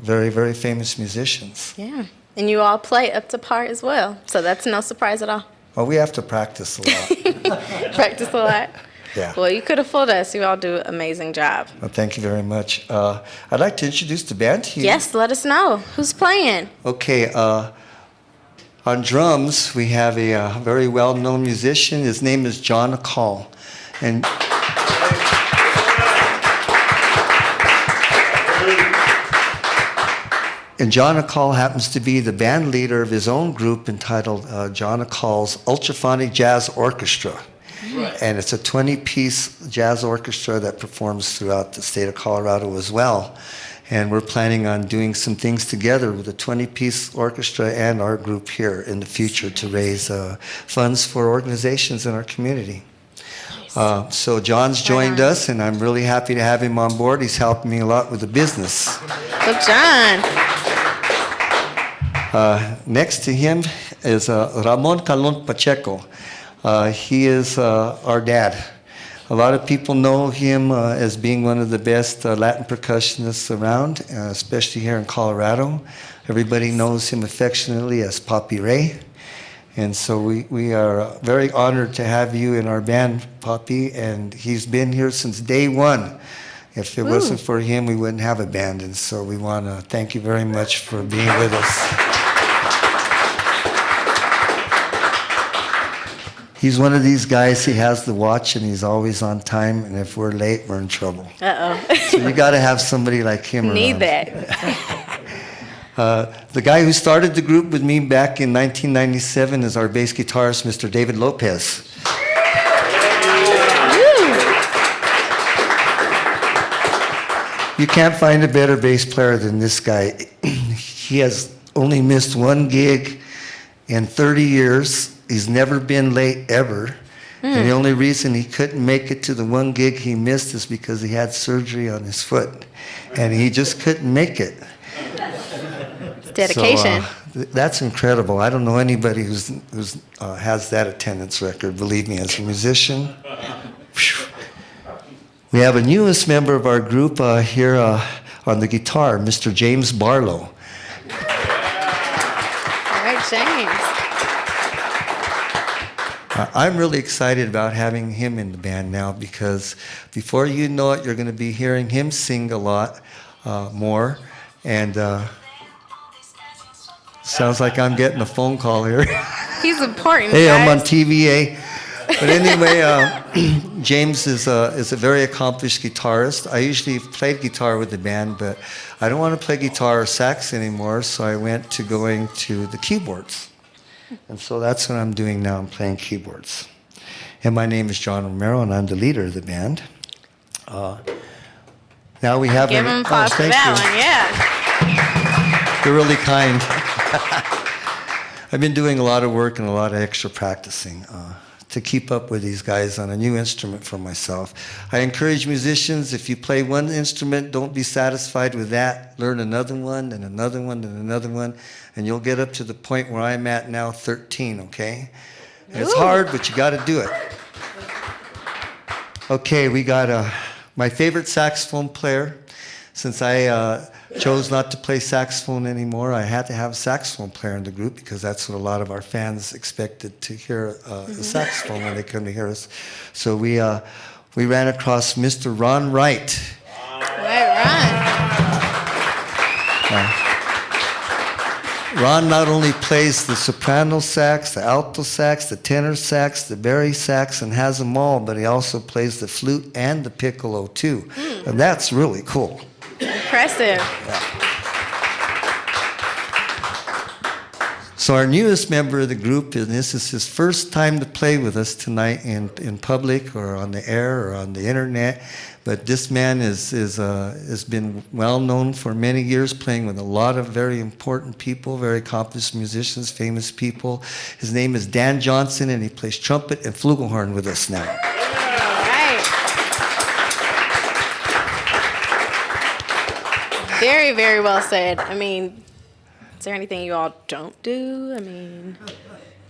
very, very famous musicians. Yeah. And you all play up to par as well. So that's no surprise at all. Well, we have to practice a lot. Practice a lot? Yeah. Well, you could have fooled us. You all do an amazing job. Well, thank you very much. I'd like to introduce the band to you. Yes, let us know. Who's playing? Okay. On drums, we have a very well-known musician. His name is Jon Romero. And Jon Romero happens to be the band leader of his own group entitled Jon Romero's Ultraphonic Jazz Orchestra. Right. And it's a 20-piece jazz orchestra that performs throughout the state of Colorado as well. And we're planning on doing some things together with a 20-piece orchestra and our group here in the future to raise funds for organizations in our community. So John's joined us, and I'm really happy to have him on board. He's helping me a lot with the business. Well, John. Next to him is Ramon Calon Pacheco. He is our dad. A lot of people know him as being one of the best Latin percussionists around, especially here in Colorado. Everybody knows him affectionately as Papi Ray. And so we are very honored to have you in our band, Poppy, and he's been here since day one. If it wasn't for him, we wouldn't have a band, and so we want to thank you very much for being with us. He's one of these guys, he has the watch and he's always on time, and if we're late, we're in trouble. So you got to have somebody like him around. Need that. The guy who started the group with me back in 1997 is our bass guitarist, Mr. David Lopez. You can't find a better bass player than this guy. He has only missed one gig in 30 years. He's never been late ever. And the only reason he couldn't make it to the one gig he missed is because he had surgery on his foot. And he just couldn't make it. Dedication. So, that's incredible. I don't know anybody who's has that attendance record, believe me, as a musician. We have a newest member of our group here on the guitar, Mr. James Barlow. All right, James. I'm really excited about having him in the band now because before you know it, you're going to be hearing him sing a lot more. And sounds like I'm getting a phone call here. He's important, Hey, guys. I'm on TVA. But anyway, James is a very accomplished guitarist. I usually played guitar with the band, but I don't want to play guitar or sax anymore, so I went to going to the keyboards. And so that's what I'm doing now. I'm playing keyboards. And my name is Jon Romero, and I'm the leader of the band. Now we have... Give him applause for that one, yeah. You're really kind. I've been doing a lot of work and a lot of extra practicing to keep up with these guys on a new instrument for myself. I encourage musicians, if you play one instrument, don't be satisfied with that. Learn another one, and another one, and another one, and you'll get up to the point where I'm at now, 13, okay? And it's hard, but you got to do it. Okay, we got my favorite saxophone player. Since I chose not to play saxophone anymore, I had to have a saxophone player in the group because that's what a lot of our fans expected to hear, the saxophone when they come to hear us. So we ran across Mr. Ron Wright. Ron not only plays the soprano sax, the alto sax, the tenor sax, the bari sax, and has them all, but he also plays the flute and the piccolo too. And that's really cool. Impressive. Yeah. So our newest member of the group, and this is his first time to play with us tonight in public or on the air or on the internet. But this man has been well known for many years, playing with a lot of very important people, very accomplished musicians, famous people. His name is Dan Johnson, and he plays trumpet and flugelhorn with us now. Very, very well said. I mean, is there anything you all don't do? I mean,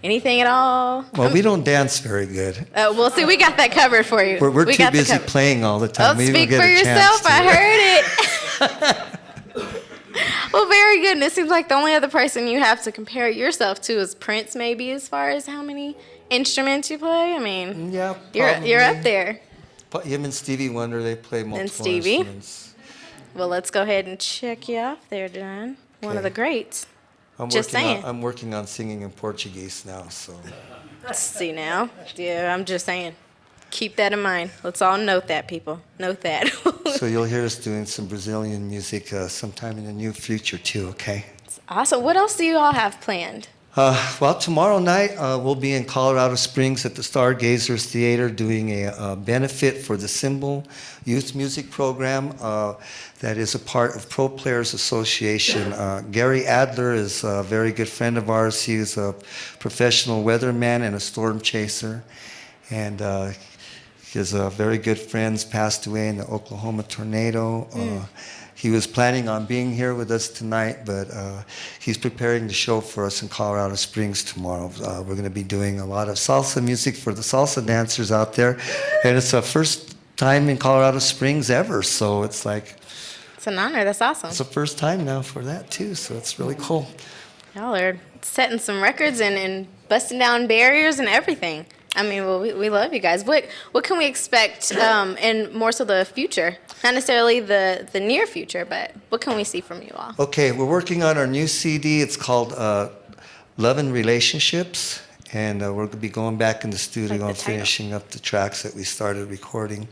anything at all? Well, we don't dance very good. Well, see, we got that covered for you. We're too busy playing all the time. Oh, We don't speak get for a chance yourself. to. I heard it. Well, very good. And it seems like the only other person you have to compare yourself to is Prince, maybe, as far as how many instruments you play. I mean, Yeah, you're up there. Him and Stevie Wonder, they play multiple Stevie. instruments. Well, let's go ahead and check you off there, John. One of the greats. Just saying. I'm working on singing in Portuguese now, so. See now? Yeah, I'm just saying. Keep that in mind. Let's all note that, people. Note that. So you'll hear us doing some Brazilian music sometime in the near future too, okay? Awesome. What else do you all have planned? Well, tomorrow night we'll be in Colorado Springs at the Stargazers Theater doing a benefit for the Symbol Youth Music Program that is a part of Pro Players Association. Gary Adler is a very good friend of ours. He is a professional weatherman and a storm chaser. And his very good friends passed away in the Oklahoma tornado. He was planning on being here with us tonight, but he's preparing the show for us in Colorado Springs tomorrow. We're going to be doing a lot of salsa music for the salsa dancers out there. And it's the first time in Colorado Springs ever, so it's like... It's an honor. That's awesome. It's the first time now for that, too, so it's really cool. Y'all are setting some records and busting down barriers and everything. I mean, well, we love you guys. What can we expect in more so the future? Not necessarily the near future, but what can we see from you all? Okay, we're working on our new CD. It's called Love and Relationships. And we're going to be going back in the studio and finishing up the tracks that we started recording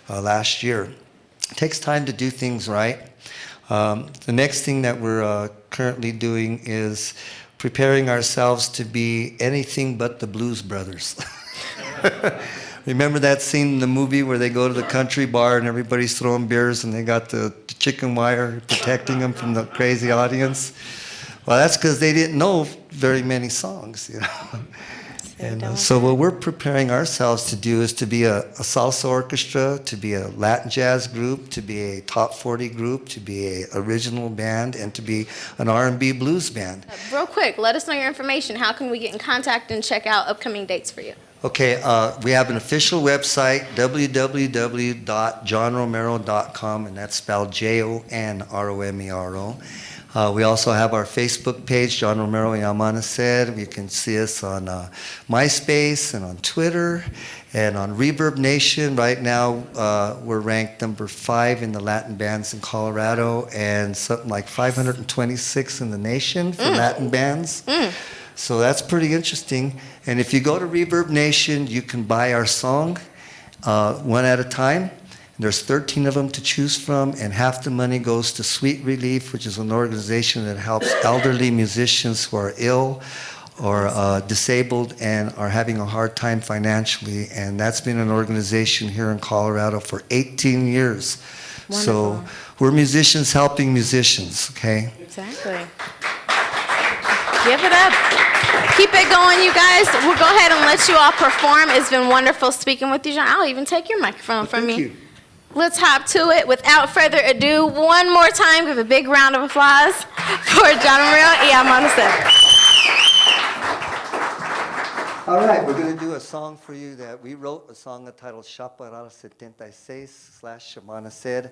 last year. It takes time to do things right. The next thing that we're currently doing is preparing ourselves to be anything but the Blues Brothers. Remember that scene in the movie where they go to the country bar and everybody's throwing beers and they got the chicken wire protecting them from the crazy audience? Well, that's because they didn't know very many songs, you know. And so what we're preparing ourselves to do is to be a salsa orchestra, to be a Latin jazz group, to be a top 40 group, to be an original band, and to be an R&B blues band. Real quick, let us know your information. How can we get in contact and check out upcoming dates for you? Okay, we have an official website, www.jonromero.com, and that's spelled JONROMERO. We also have our Facebook page, Jon Romero y Amanecer. You can see us on MySpace and on Twitter and on Reverb Nation. Right now, we're ranked number 5 in the Latin bands in Colorado and something like 526 in the nation for Latin bands. So that's pretty interesting. And if you go to Reverb Nation, you can buy our song one at a time. There's 13 of them to choose from, and half the money goes to Sweet Relief, which is an organization that helps elderly musicians who are ill or disabled and are having a hard time financially. And that's been an organization here in Colorado for 18 years. Wonderful. So we're musicians helping musicians, okay? Exactly. Give it up. Keep it going, you guys. We'll go ahead and let you all perform. It's been wonderful speaking with you, Jon. I'll even take your microphone from you. Let's hop to it. Without further ado, one more time, give a big round of applause for Jon Romero y Amanecer. All right, we're going to do a song for you that we wrote, a song entitled Chaparral 76/Amanecer,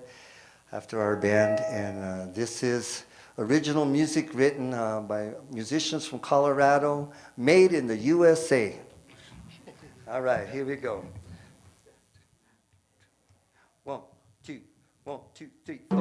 after our band. And this is original music written by musicians from Colorado, made in the USA. All right, here we go. 1, 2, 1, 2, 3, 4.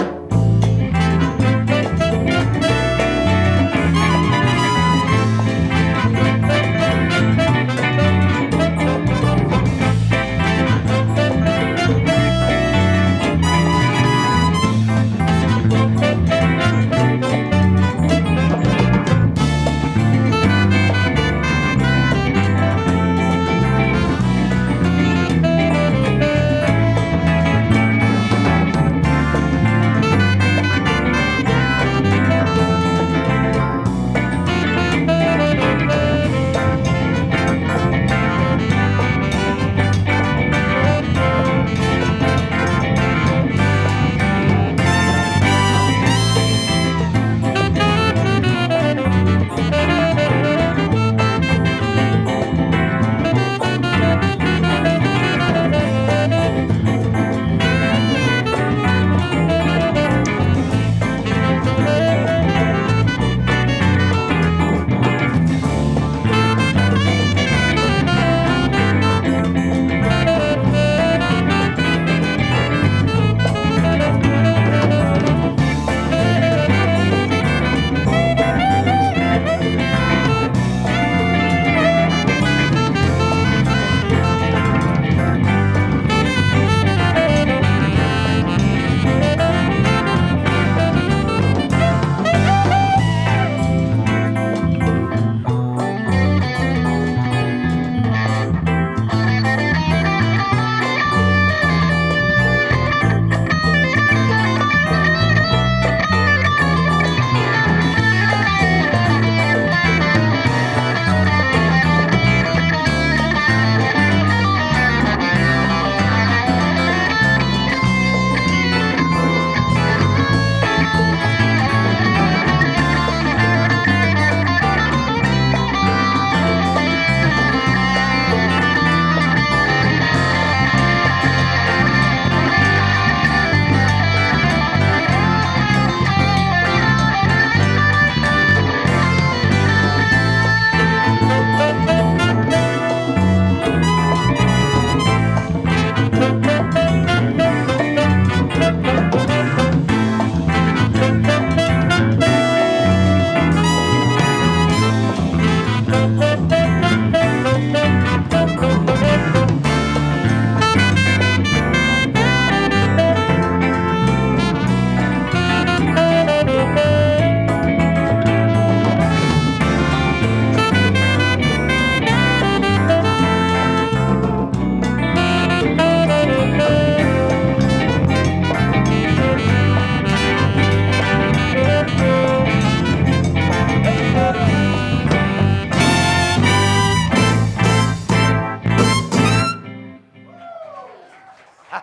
Man,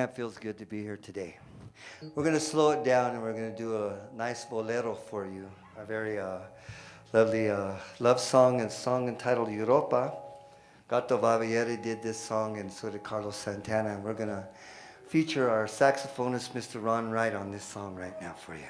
it feels good to be here today. We're going to slow it down and we're going to do a nice bolero for you, a very lovely love song and song entitled Europa. Gato Bavieri did this song and so did Carlos Santana, and we're going to feature our saxophonist, Mr. Ron Wright, on this song right now for you.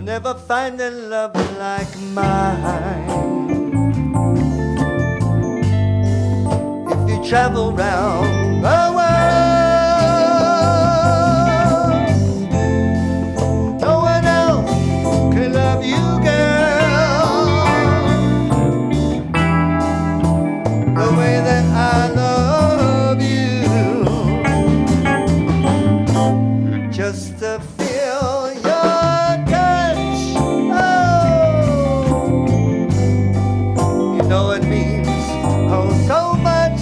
Never find a love like mine. If you travel round the world, no one else can love you, girl, the way that I love you. Just to feel your know it means oh so much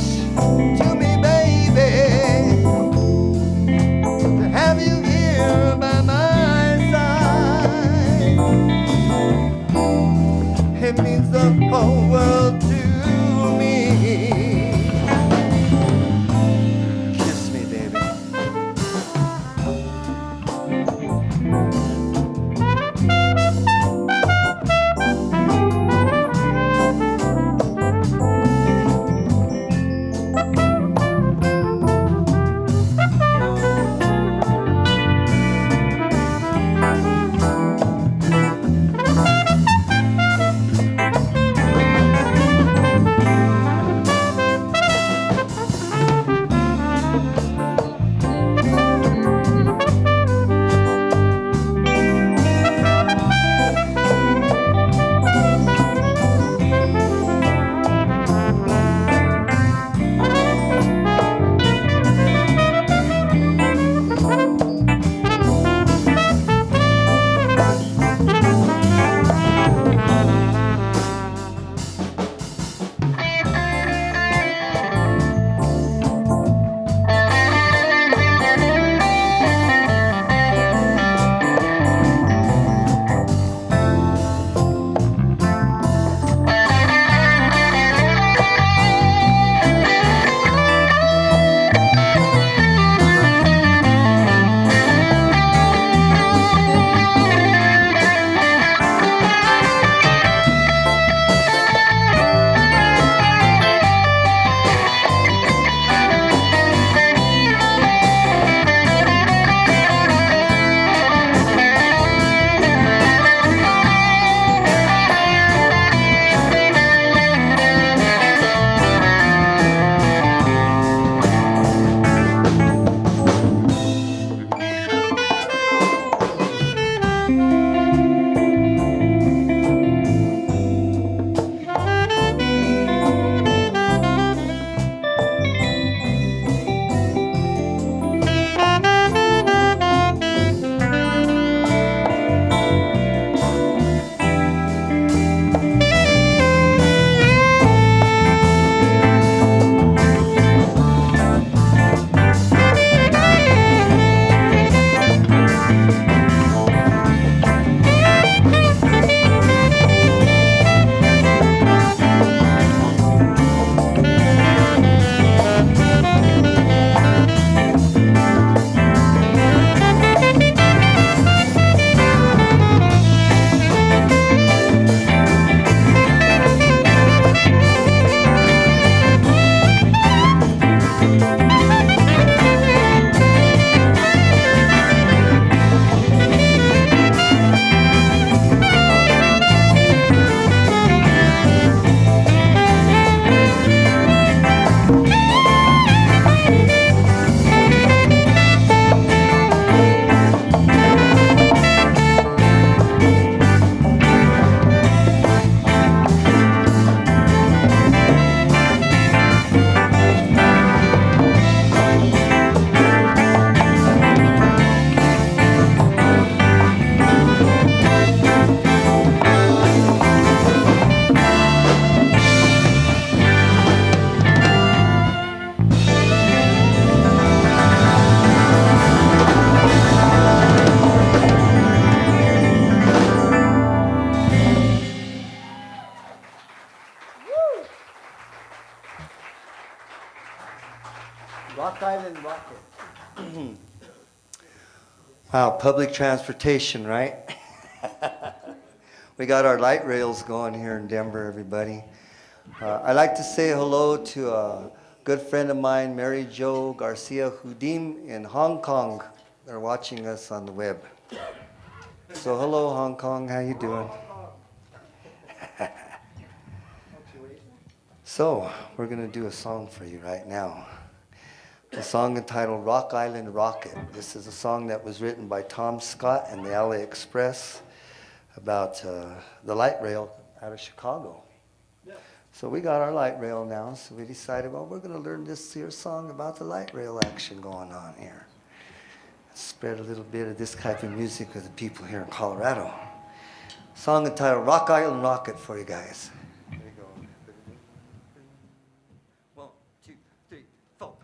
to me, baby, to have you here by my side. It means the whole world to me. Kiss me, baby. Rock Island Rocket. Wow, public transportation, right? We got our light rails going here in Denver, everybody. I'd like to say hello to a good friend of mine, Mary Jo Garcia Hudim in Hong Kong. They're watching us on the web. So hello, Hong Kong, how you doing? So, we're going to do a song for you right now. A song entitled Rock Island Rocket. This is a song that was written by Tom Scott and the LA Express about the light rail out of Chicago. So we got our light rail now, so we decided, well, we're going to learn this here song about the light rail action going on here. Spread a little bit of this type of music with the people here in Colorado. Song entitled Rock Island Rocket for you guys. Here we go. 1, 2, 3, 4.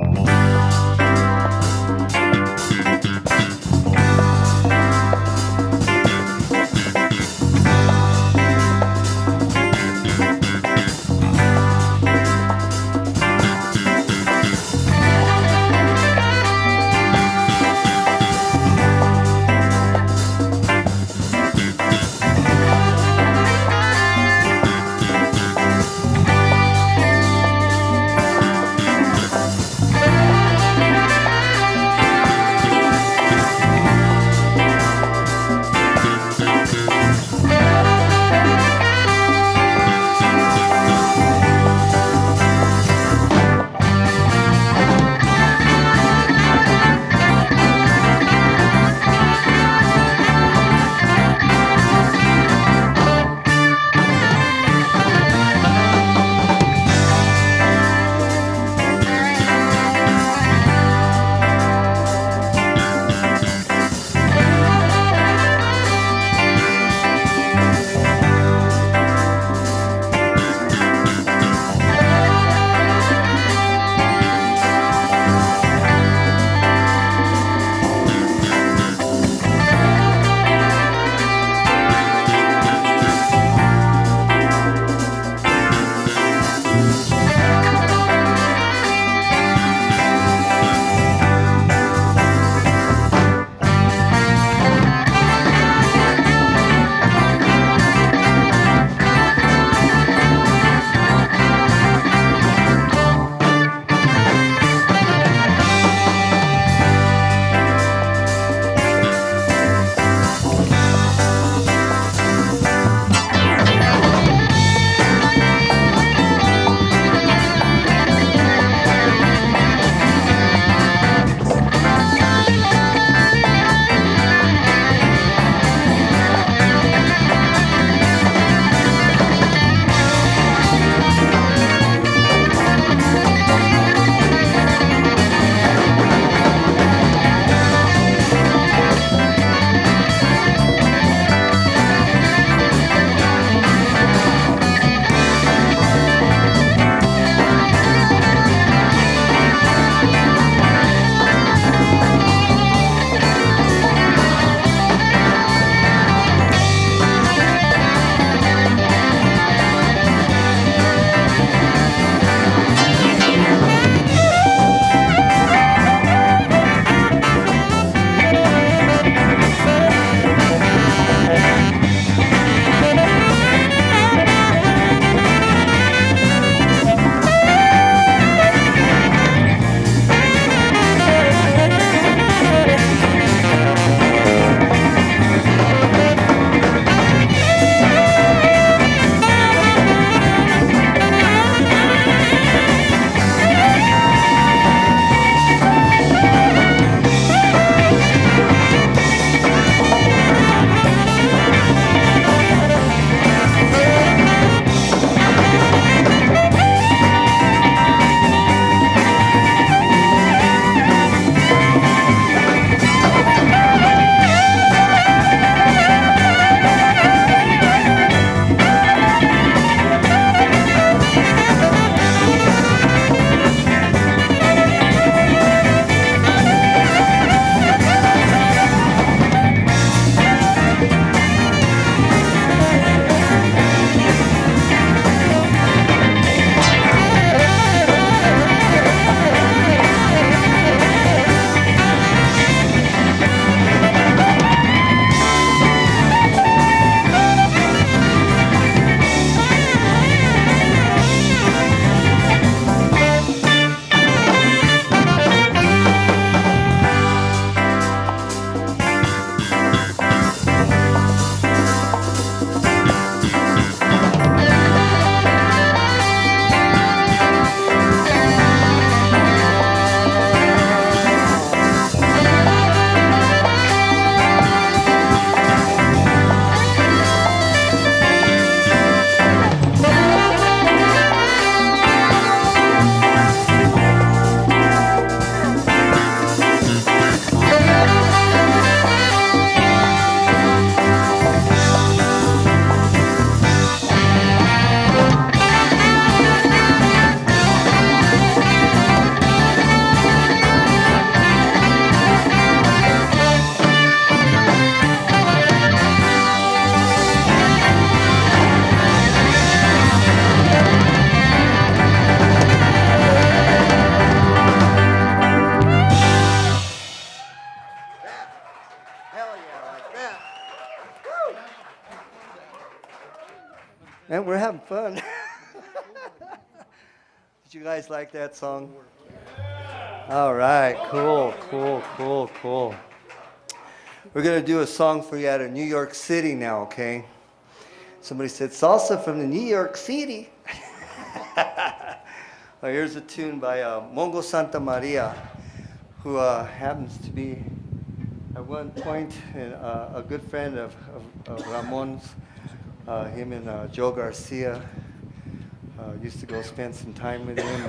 And we're having fun. Did you guys like that song? All right, cool. We're going to do a song for you out of New York City now, okay? Somebody said, salsa from the New York City. Well, here's a tune by Mongo Santa Maria, who happens to be, at one point, a good friend of Ramon's. Him and Joe Garcia used to go spend some time with him.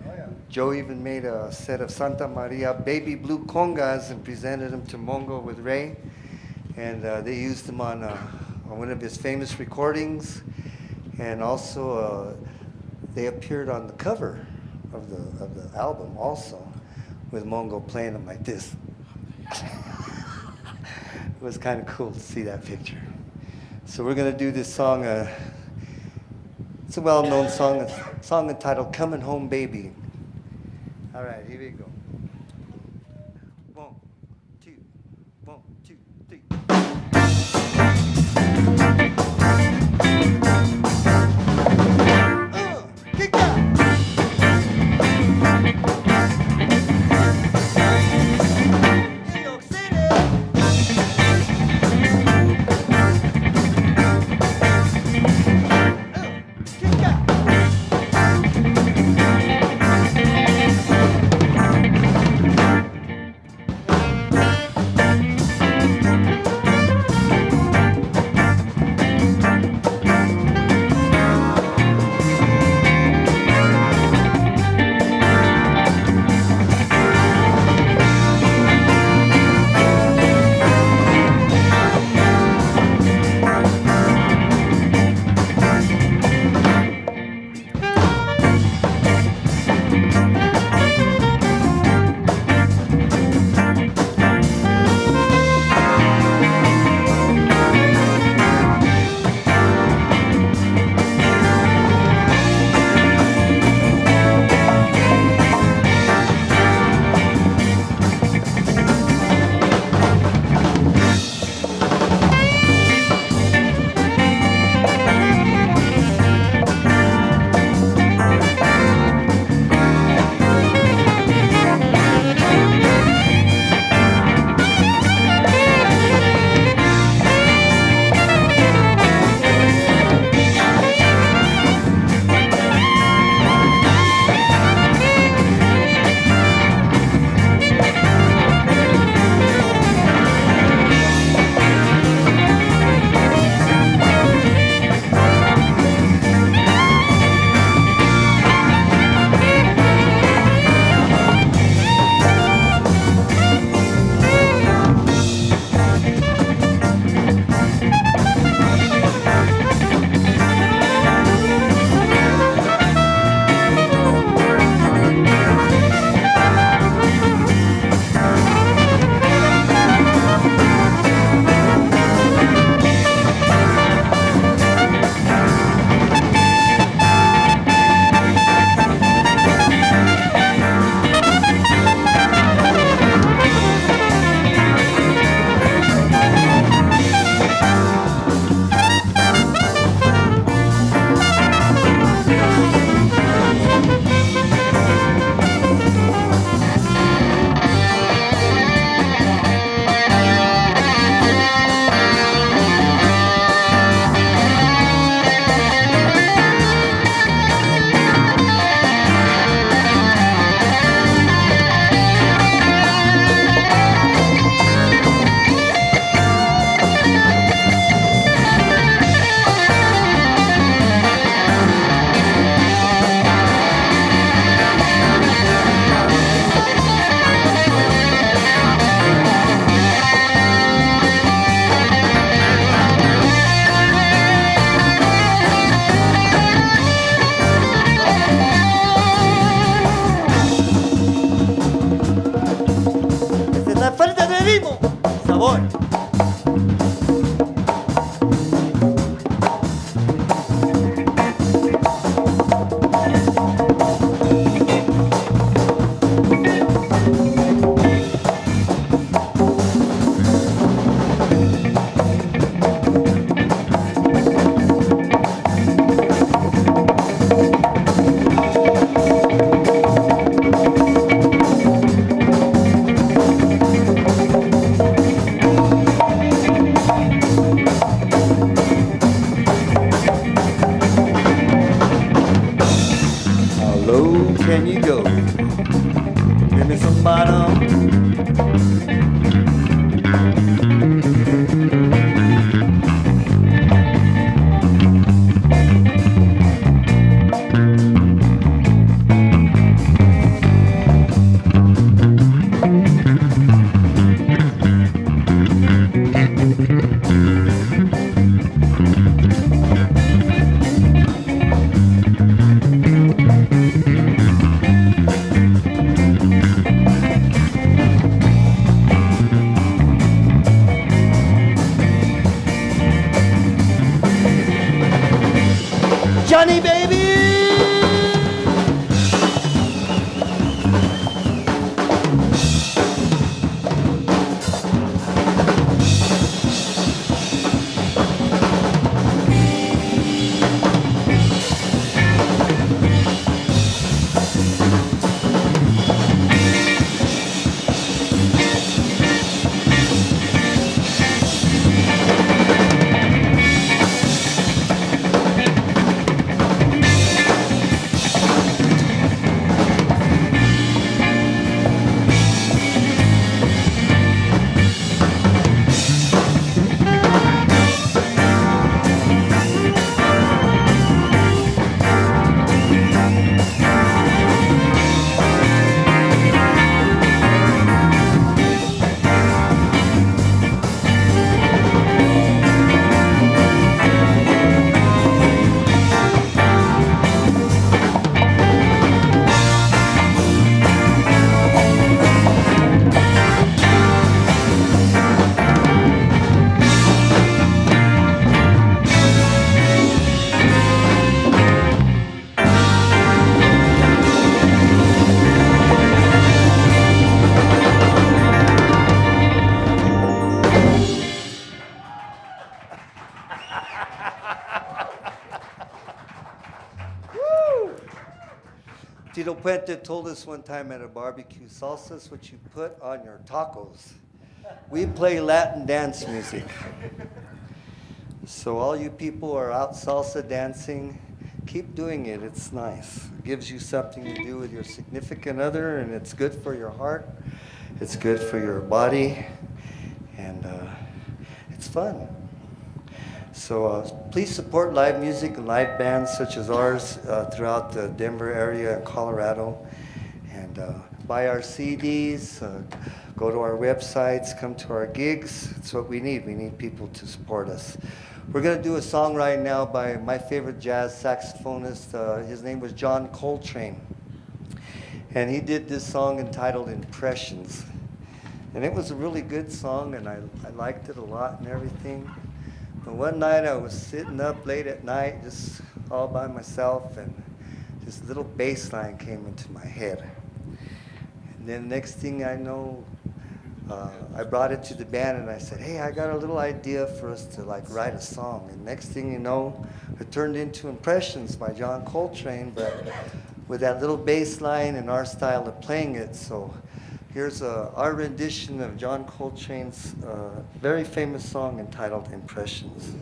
And Joe even made a set of Santa Maria baby blue congas and presented them to Mongo with Ray. And they used them on one of his famous recordings. And also, they appeared on the cover of the album also, with Mongo playing them like this. It was kind of cool to see that picture. So we're going to do this song. It's a well-known song. It's a song entitled Coming Home Baby. All right, here we go. 1, 2, 1, 2, 3. Kick that! New York City! low can you go? Give me some bottom. Johnny, baby! Tito Puente told us one time at a barbecue, salsa's what you put on your tacos. We play Latin dance music. So all you people who are out salsa dancing, keep doing it. It's nice. It gives you something to do with your significant other, and it's good for your heart. It's good for your body, and it's fun. So please support live music and live bands such as ours throughout the Denver area and Colorado. And buy our CDs, go to our websites, come to our gigs. It's what we need. We need people to support us. We're going to do a song right now by my favorite jazz saxophonist. His name was John Coltrane. And he did this song entitled Impressions. And it was a really good song, and I liked it a lot and everything. But one night I was sitting up late at night, just all by myself, and this little bass line came into my head. And then next thing I know, I brought it to the band and I said, hey, I got a little idea for us to write a song. And next thing you know, it turned into Impressions by John Coltrane, but with that little bass line and our style of playing it. So here's our rendition of John Coltrane's very famous song entitled Impressions.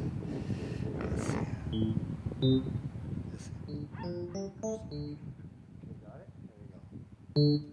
Let's see. Got it? There we go.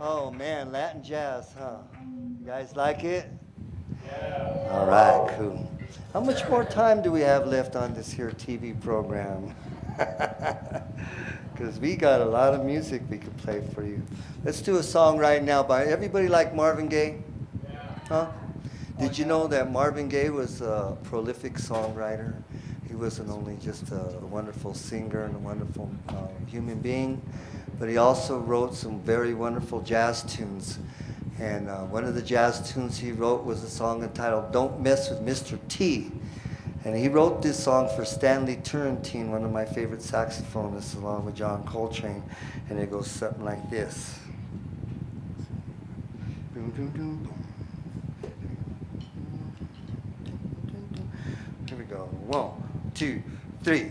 Oh man, Latin jazz, huh? You guys like it? Yeah. All right, cool. How much more time do we have left on this here TV program? Because we got a lot of music we could play for you. Let's do a song right now by everybody like Marvin Gaye? Yeah. Huh? Did you know that Marvin Gaye was a prolific songwriter? He wasn't only just a wonderful singer and a wonderful human being, but he also wrote some very wonderful jazz tunes. And one of the jazz tunes he wrote was a song entitled Don't Mess with Mr. T. And he wrote this song for Stanley Turrentine, one of my favorite saxophonists, along with John Coltrane. And it goes something like this. Here we go. 1, 2, 3.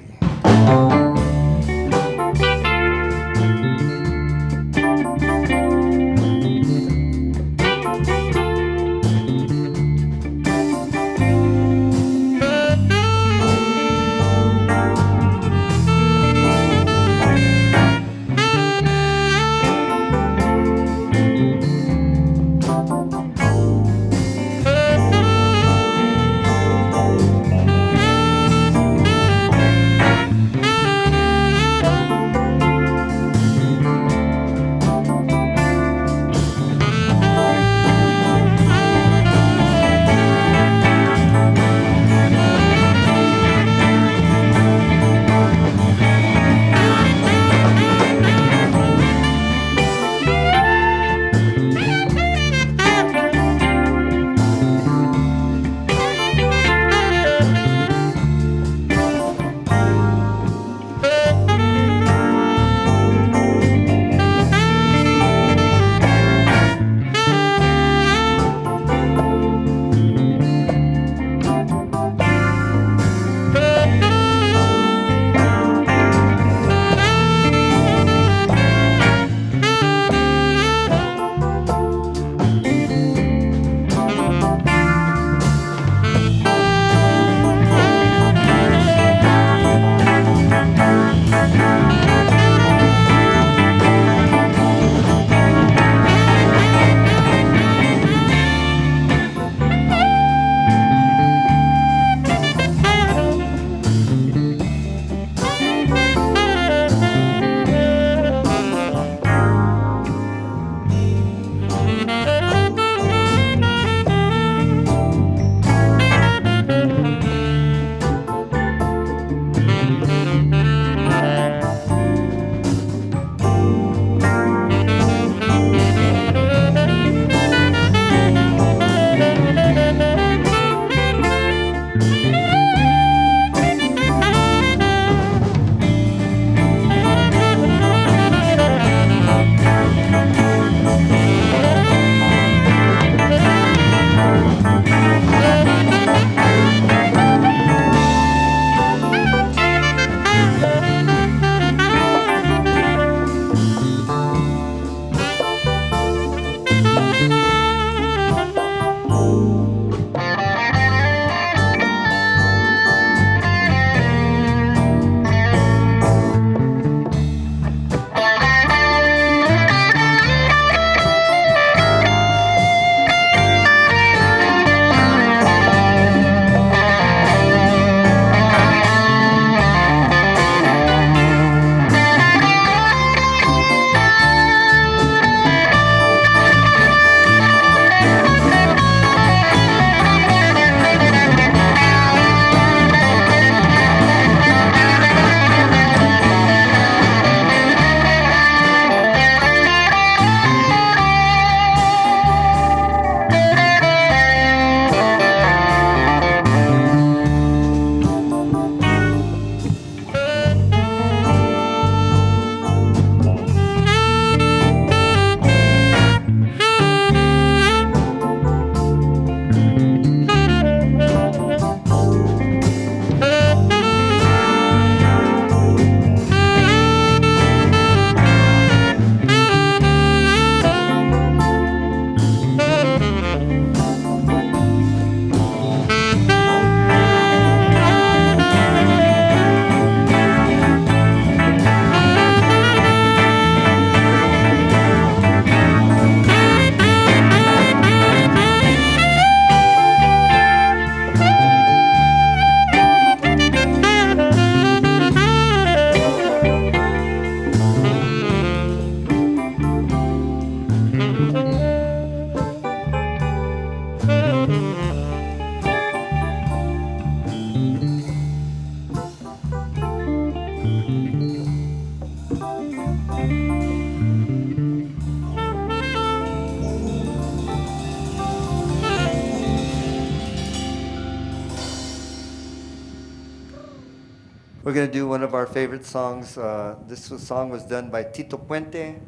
We're going to do one of our favorite songs. Song was done by Tito Puente,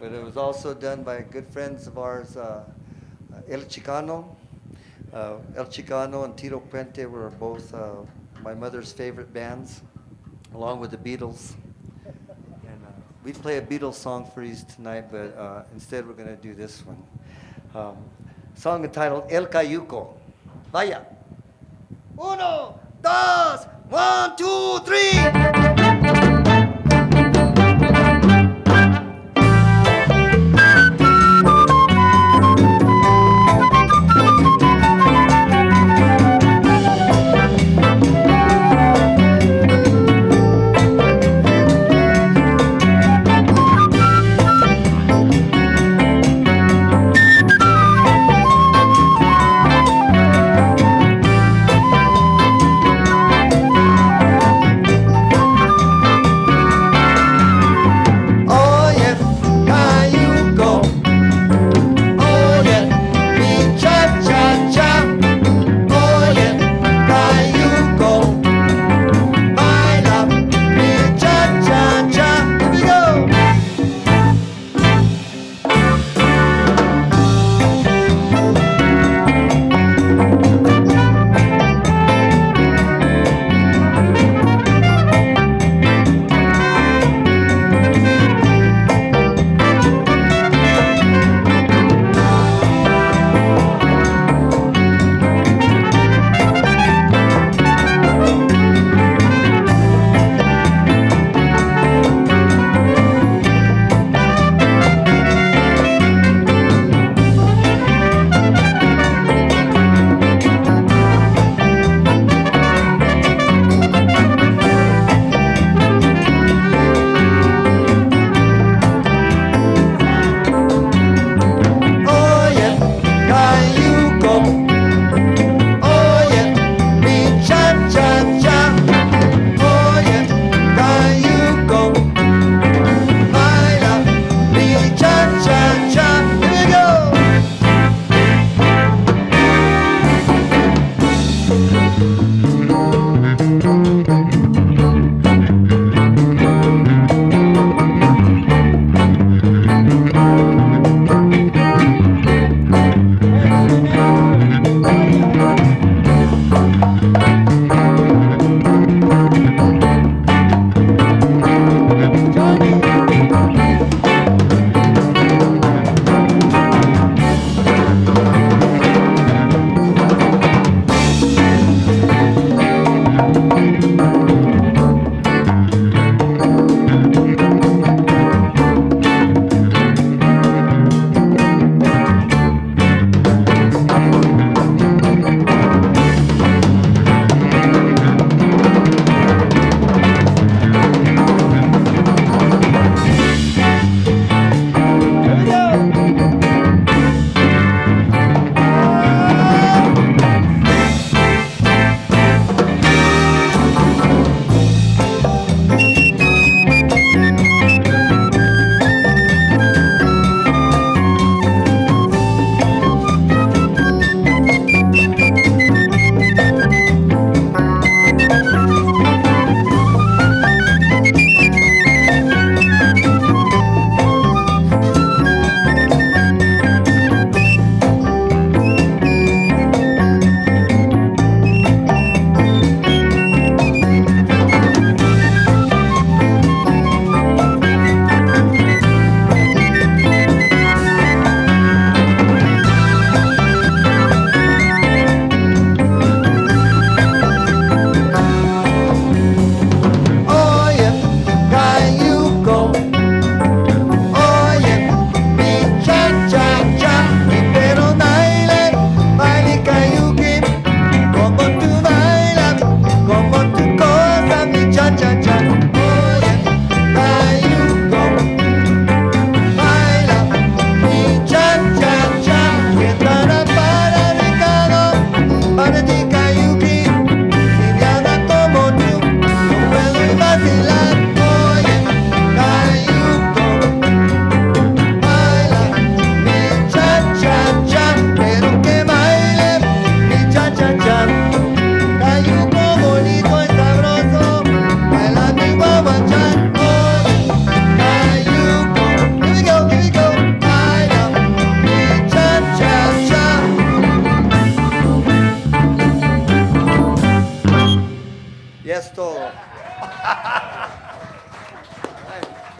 but it was also done by good friends of ours, El Chicano. El Chicano and Tito Puente were both my mother's favorite bands, along with the Beatles. And we'd play a Beatles song for you tonight, but instead we're going to do this one. Song entitled El Cayuco. Vaya. Uno, dos, 1, 2, 3.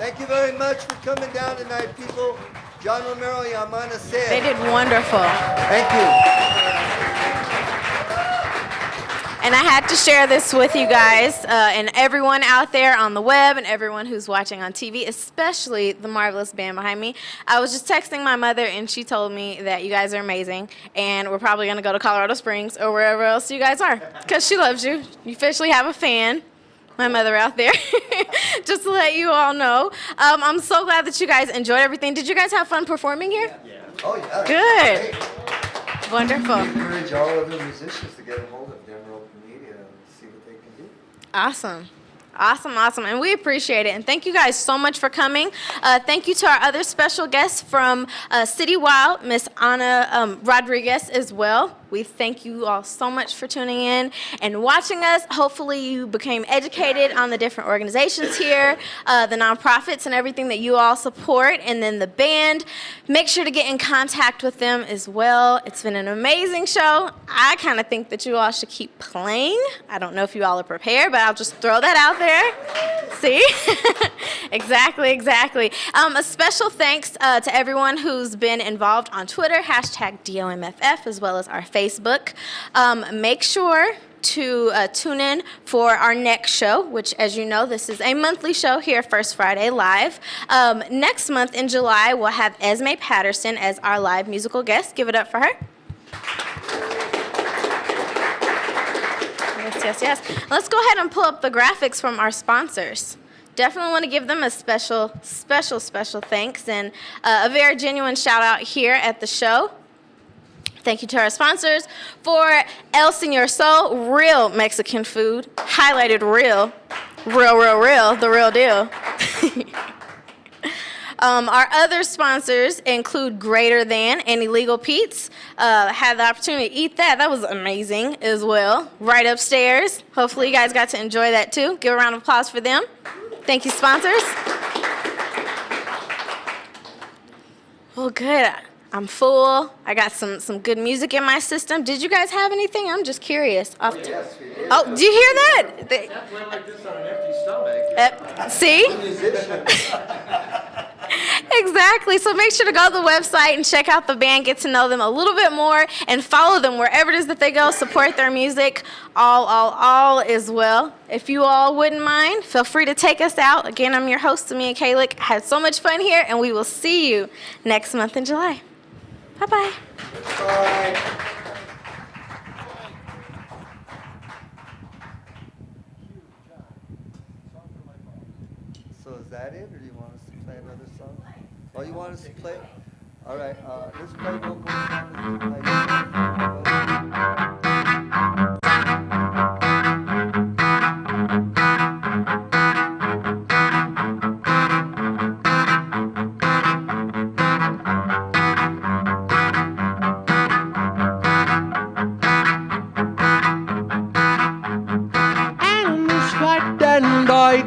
Thank you very much for coming down tonight, people. Jon Romero y Amanecer. They did wonderful. Thank you. And I had to share this with you guys and everyone out there on the web and everyone who's watching on TV, especially the marvelous band behind me. I was just texting my mother, and she told me that you guys are amazing, and we're probably going to go to Colorado Springs or wherever else you guys are, because she loves you. You officially have a fan. My mother out there, just to let you all know. I'm so glad that you guys enjoyed everything. Did you guys have fun performing here? Yeah. Oh, yeah. Good. Great. Wonderful. We encourage all other musicians to get a hold of Denver Open Media and see what they can do. Awesome. Awesome, awesome. And we appreciate it. And thank you guys so much for coming. Thank you to our other special guests from City Wild, Miss Ana Rodriguez as well. We thank you all so much for tuning in and watching us. Hopefully you became educated on the different organizations here, the nonprofits and everything that you all support, and then the band. Make sure to get in contact with them as well. It's been an amazing show. I kind of think that you all should keep playing. I don't know if you all are prepared, but I'll just throw that out there. See? Exactly, exactly. A special thanks to everyone who's been involved on Twitter, #DOMFF, as well as our Facebook. Make sure to tune in for our next show, which, as you know, this is a monthly show here, First Friday Live. Next month in July, we'll have Esme Patterson as our live musical guest. Give it up for her. Yes, yes, yes. Let's go ahead and pull up the graphics from our sponsors. Definitely want to give them a special thanks and a very genuine shout out here at the show. Thank you to our sponsors for El Señor Sol, real Mexican food, highlighted real, the real deal. Our other sponsors include Greater Than and Illegal Pete's. Had the opportunity to eat that. That was amazing as well. Right upstairs. Hopefully you guys got to enjoy that too. Give a round of applause for them. Thank you, sponsors. Well, good. I'm full. I got some good music in my system. Did you guys have anything? I'm just curious. Yes, we did. Oh, do you hear that? That went like this on an empty stomach. See? Musician. Exactly. So make sure to go to the website and check out the band, get to know them a little bit more, and follow them wherever it is that they go. Support their music. All is well. If you all wouldn't mind, feel free to take us out. Again, I'm your host, Tamia Kalick. I had so much fun here, and we will see you next month in July. Bye-bye. Bye. So is that it, or do you want us to play another song? Oh, you want us to play? All right, let's play one more Animals fight and I